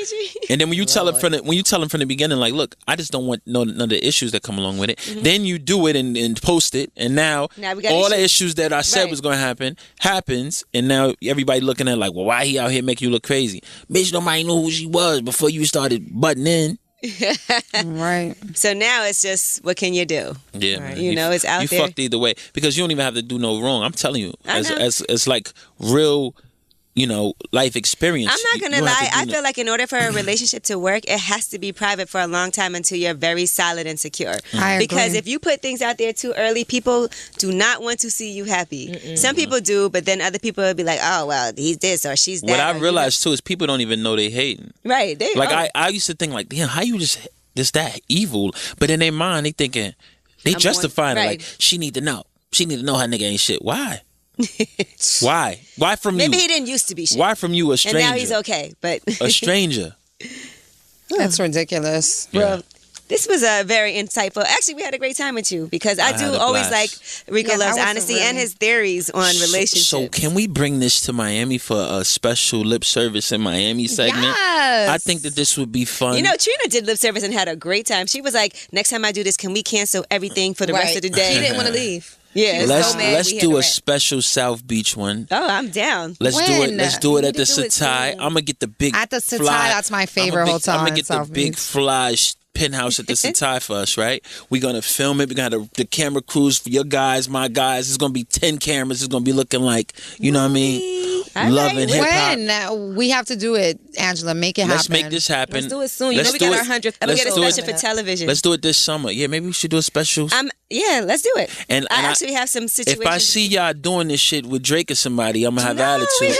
and then when you tell him from the beginning, like, look, I just don't want none of the issues that come along with it. Mm-hmm. Then you do it and post it, and now we got all the issues that I said was going to happens, and now everybody looking at like, well, why he out here make you look crazy? Bitch, nobody knew who she was before you started butting in. Right. So now it's just, what can you do? Yeah, man. You know, it's out there. You fucked either way because you don't even have to do no wrong. I'm telling you, as like real, you know, life experience. I'm not gonna lie. I feel like in order for a relationship to work, it has to be private for a long time until you're very solid and secure. Because if you put things out there too early, people do not want to see you happy. Mm-mm. Some people do, but then other people will be like, oh, well, he's this or she's that. What I realized too is people don't even know they hating. Right. I used to think like, damn, how you just that evil? But in their mind, they thinking, they justifying it like, she need to know. She need to know her nigga ain't shit. Why? Why? Why from Maybe you? Maybe he didn't used to be shit. Why from you, a stranger? And now he's okay, but a stranger. That's ridiculous. Well, this was a very insightful. Actually, we had a great time with you because I do always like Rico loves honesty and his theories on relationships. So can we bring this to Miami for a special lip service in Miami segment? Yes. I think that this would be fun. You know, Trina did lip service and had a great time. She was like, next time I do this, can we cancel everything for the rest of the day? She didn't want to leave. Yeah, let's do a special South Beach one. Oh, I'm down. Let's do it. Let's do it at the Satai. I'm gonna get the big at the Satai. Fly. That's my favorite hotel. I'm gonna get the big fly penthouse at the Satai for us, right? We're gonna film it. We're gonna have the camera crews for your guys, my guys. It's gonna be 10 cameras. It's gonna be looking like, you know what I mean? Love and hip hop. When we have to do it, Angela, make it happen. Let's make this happen. Let's do it soon. You know we got our 100th. We'll get a special for television. Let's do it this summer. Yeah, maybe we should do a special. Yeah, let's do it. And I actually have some situations. If I see y'all doing this shit with Drake or somebody, I'm gonna have attitude.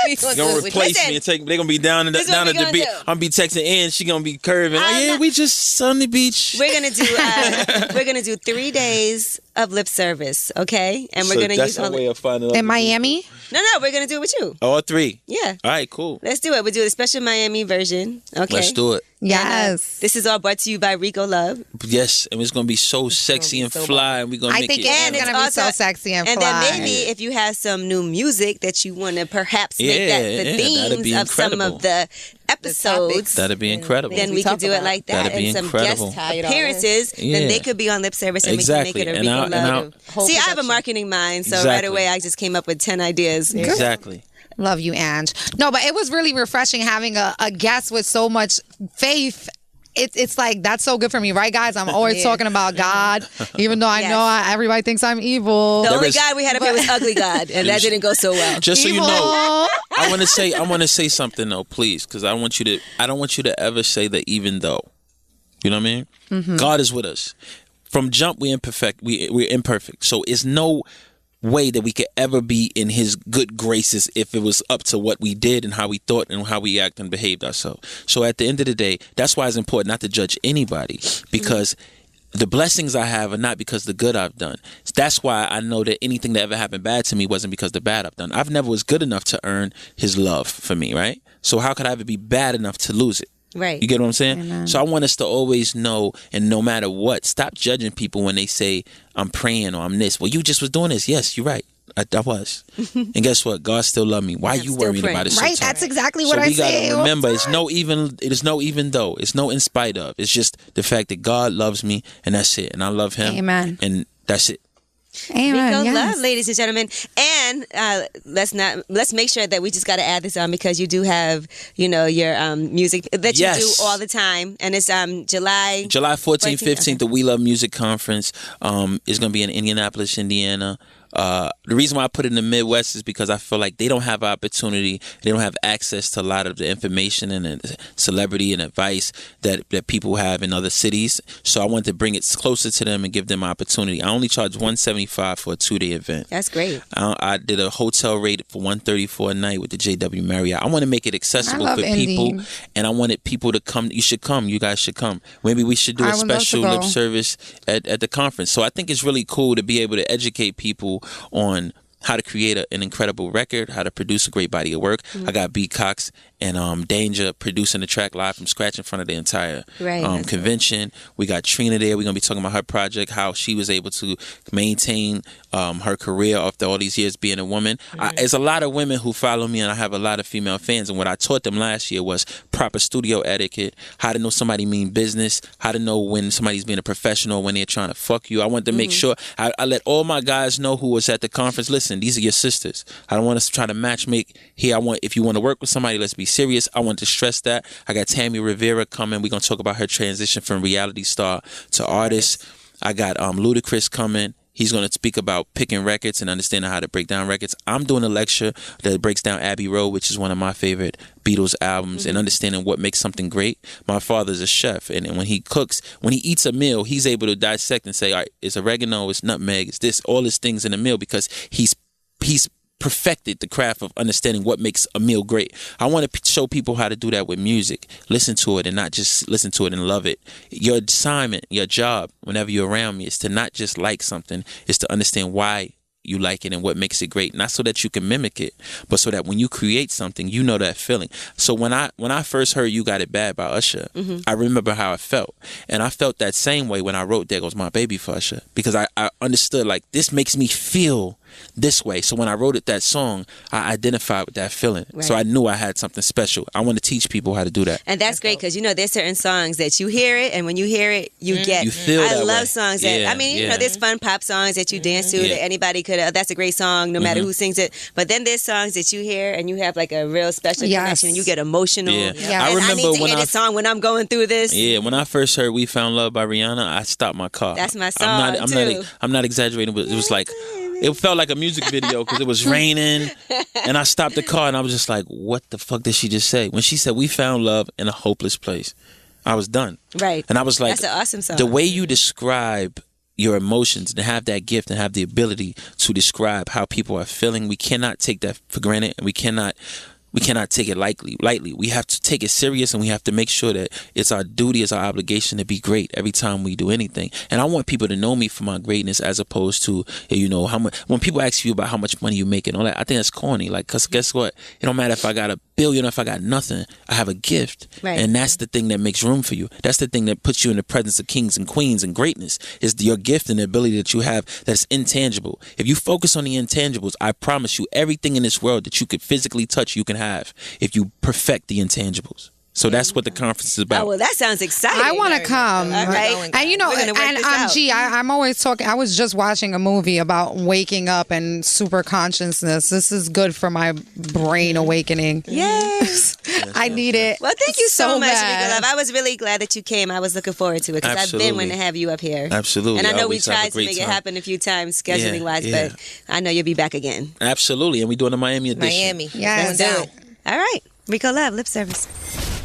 They're gonna replace me and take. They're gonna be down at the beach. I'm gonna be texting Ann. She gonna be curving. We just Sunny Beach. We're gonna do 3 days of lip service, okay? And we're gonna use way of finding in Miami. No, we're gonna do it with you. All 3. Yeah. All right, cool. Let's do it. We'll do a special Miami version. Okay. Let's do it. Yes. This is all brought to you by Rico Love. Yes, and it's gonna be so sexy and fly, and we're gonna make it. I think it's gonna be so sexy and fly. And then maybe if you have some new music that you want to perhaps make that the themes of some of the episodes. That'd be incredible. Then we could do it like that. That'd be and some incredible. guest appearances. Then they could be on lip service and we can make it a Rico Love. See, I have a marketing mind, so right away I just came up with 10 ideas. Exactly. Love you, Ange. No, but it was really refreshing having a guest with so much faith. It's like, that's so good for me, right, guys? I'm always talking about God, even though I know everybody thinks I'm evil. The only God we had up here was Ugly God, and that didn't go so well. Just evil. So you know, I want to say something though, please, because I don't want you to ever say that even though. You know what I mean? Mm-hmm. God is with us. From jump, we're imperfect. So it's no way that we could ever be in his good graces if it was up to what we did and how we thought and how we act and behaved ourselves. So at the end of the day, that's why it's important not to judge anybody, because the blessings I have are not because of the good I've done. That's why I know that anything that ever happened bad to me wasn't because of the bad I've done. I've never was good enough to earn his love for me, right? So how could I ever be bad enough to lose it? Right. You get what I'm saying? Amen. So I want us to always know, and no matter what, stop judging people when they say, I'm praying or I'm this. Well, you just was doing this. Yes, you're right. I was. And guess what? God still loved me. Why are you worried about it? Right, that's exactly what I say. So we gotta remember, it is no even though. It's no in spite of. It's just the fact that God loves me, and that's it. And I love him. Amen. And that's it. Amen. Rico Love, ladies and gentlemen, and let's make sure that we just got to add this on because you do have your music that you do all the time, and it's July 14th, 15th. The We Love Music Conference is going to be in Indianapolis, Indiana. The reason why I put it in the Midwest is because I feel like they don't have opportunity, they don't have access to a lot of the information and the celebrity and advice that people have in other cities. So I wanted to bring it closer to them and give them opportunity. I only charge $175 for a 2-day event. That's great. I did a hotel rate for $134 a night with the JW Marriott. I want to make it accessible for people, and I wanted people to come. You should come. You guys should come. Maybe we should do a special lip service at the conference. So I think it's really cool to be able to educate people on how to create an incredible record, how to produce a great body of work. Mm-hmm. I got B. Cox and Danger producing the track live from scratch in front of the entire convention. We got Trina there. We're going to be talking about her project, how she was able to maintain her career after all these years being a woman. Mm-hmm. There's a lot of women who follow me, and I have a lot of female fans. And what I taught them last year was proper studio etiquette, how to know somebody mean business, how to know when somebody's being a professional, when they're trying to fuck you. I want to make sure I let all my guys know who was at the conference. Listen, these are your sisters. I don't want us to try to match make here. If you want to work with somebody, let's be serious. I want to stress that. I got Tammy Rivera coming. We're going to talk about her transition from reality star to artist. I got Ludacris coming. He's going to speak about picking records and understanding how to break down records. I'm doing a lecture that breaks down Abbey Road, which is one of my favorite Beatles albums, and understanding what makes something great. My father's a chef, and when he cooks, when he eats a meal, he's able to dissect and say, all right, it's oregano, it's nutmeg, it's this, all his things in a meal, because he's perfected the craft of understanding what makes a meal great. I want to show people how to do that with music. Listen to it and not just listen to it and love it. Your assignment, your job, whenever you're around me, is to not just like something, is to understand why you like it and what makes it great. Not so that you can mimic it, but so that when you create something, you know that feeling. So when I first heard You Got It Bad by Usher, I remember how I felt. And I felt that same way when I wrote There Goes My Baby for Usher, because I understood, like, this makes me feel this way. So when I wrote that song, I identified with that feeling. Right. So I knew I had something special. I want to teach people how to do that. And that's great, because there's certain songs that you hear it, and when you hear it, you get. You feel I that love way. songs that there's fun pop songs that you dance to that anybody could. That's a great song, no matter who sings it. But then there's songs that you hear and you have like a real special connection, and you get emotional. Yeah. I remember I need to hear this song when I'm going through this. Yeah, when I first heard We Found Love by Rihanna, I stopped my car. That's my song I'm not exaggerating, but it was like, it felt like a music video because it was raining, and I stopped the car and I was just like, what the fuck did she just say? When she said we found love in a hopeless place, I was done. Right. And I was like, that's an awesome song. The way you describe your emotions, and have that gift and have the ability to describe how people are feeling, we cannot take that for granted, and we cannot take it lightly. We have to take it serious, and we have to make sure that it's our duty, it's our obligation to be great every time we do anything. And I want people to know me for my greatness, as opposed to, how much. When people ask you about how much money you make and all that, I think that's corny. Like, cause guess what? It don't matter if I got $1 billion or if I got nothing. I have a gift, and that's the thing that makes room for you. That's the thing that puts you in the presence of kings and queens and greatness. Is your gift and the ability that you have that's intangible. If you focus on the intangibles, I promise you, everything in this world that you could physically touch, you can have if you perfect the intangibles. So that's what the conference is about. Oh, well, that sounds exciting. I want to come. All right. And I'm always talking. I was just watching a movie about waking up and super consciousness. This is good for my brain awakening. Yes. I need it. Well, thank you so much, Rico Love. I was really glad that you came. I was looking forward to it, because I've been wanting to have you up here. Absolutely. And I know we tried to make it happen a few times, scheduling wise, but I know you'll be back again. Absolutely. And we're doing the Miami edition. Yes. All right. Rico Love, lip service.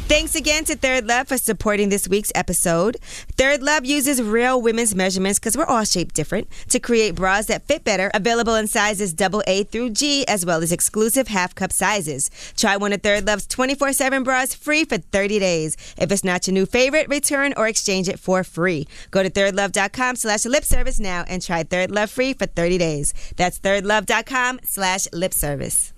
Thanks again to Third Love for supporting this week's episode. Third Love uses real women's measurements, because we're all shaped different, to create bras that fit better. Available in sizes AA through G, as well as exclusive half-cup sizes. Try one of Third Love's 24/7 bras free for 30 days. If it's not your new favorite, return or exchange it for free. Go to thirdlove.com/lipservice now and try Third Love free for 30 days. That's thirdlove.com/lipservice.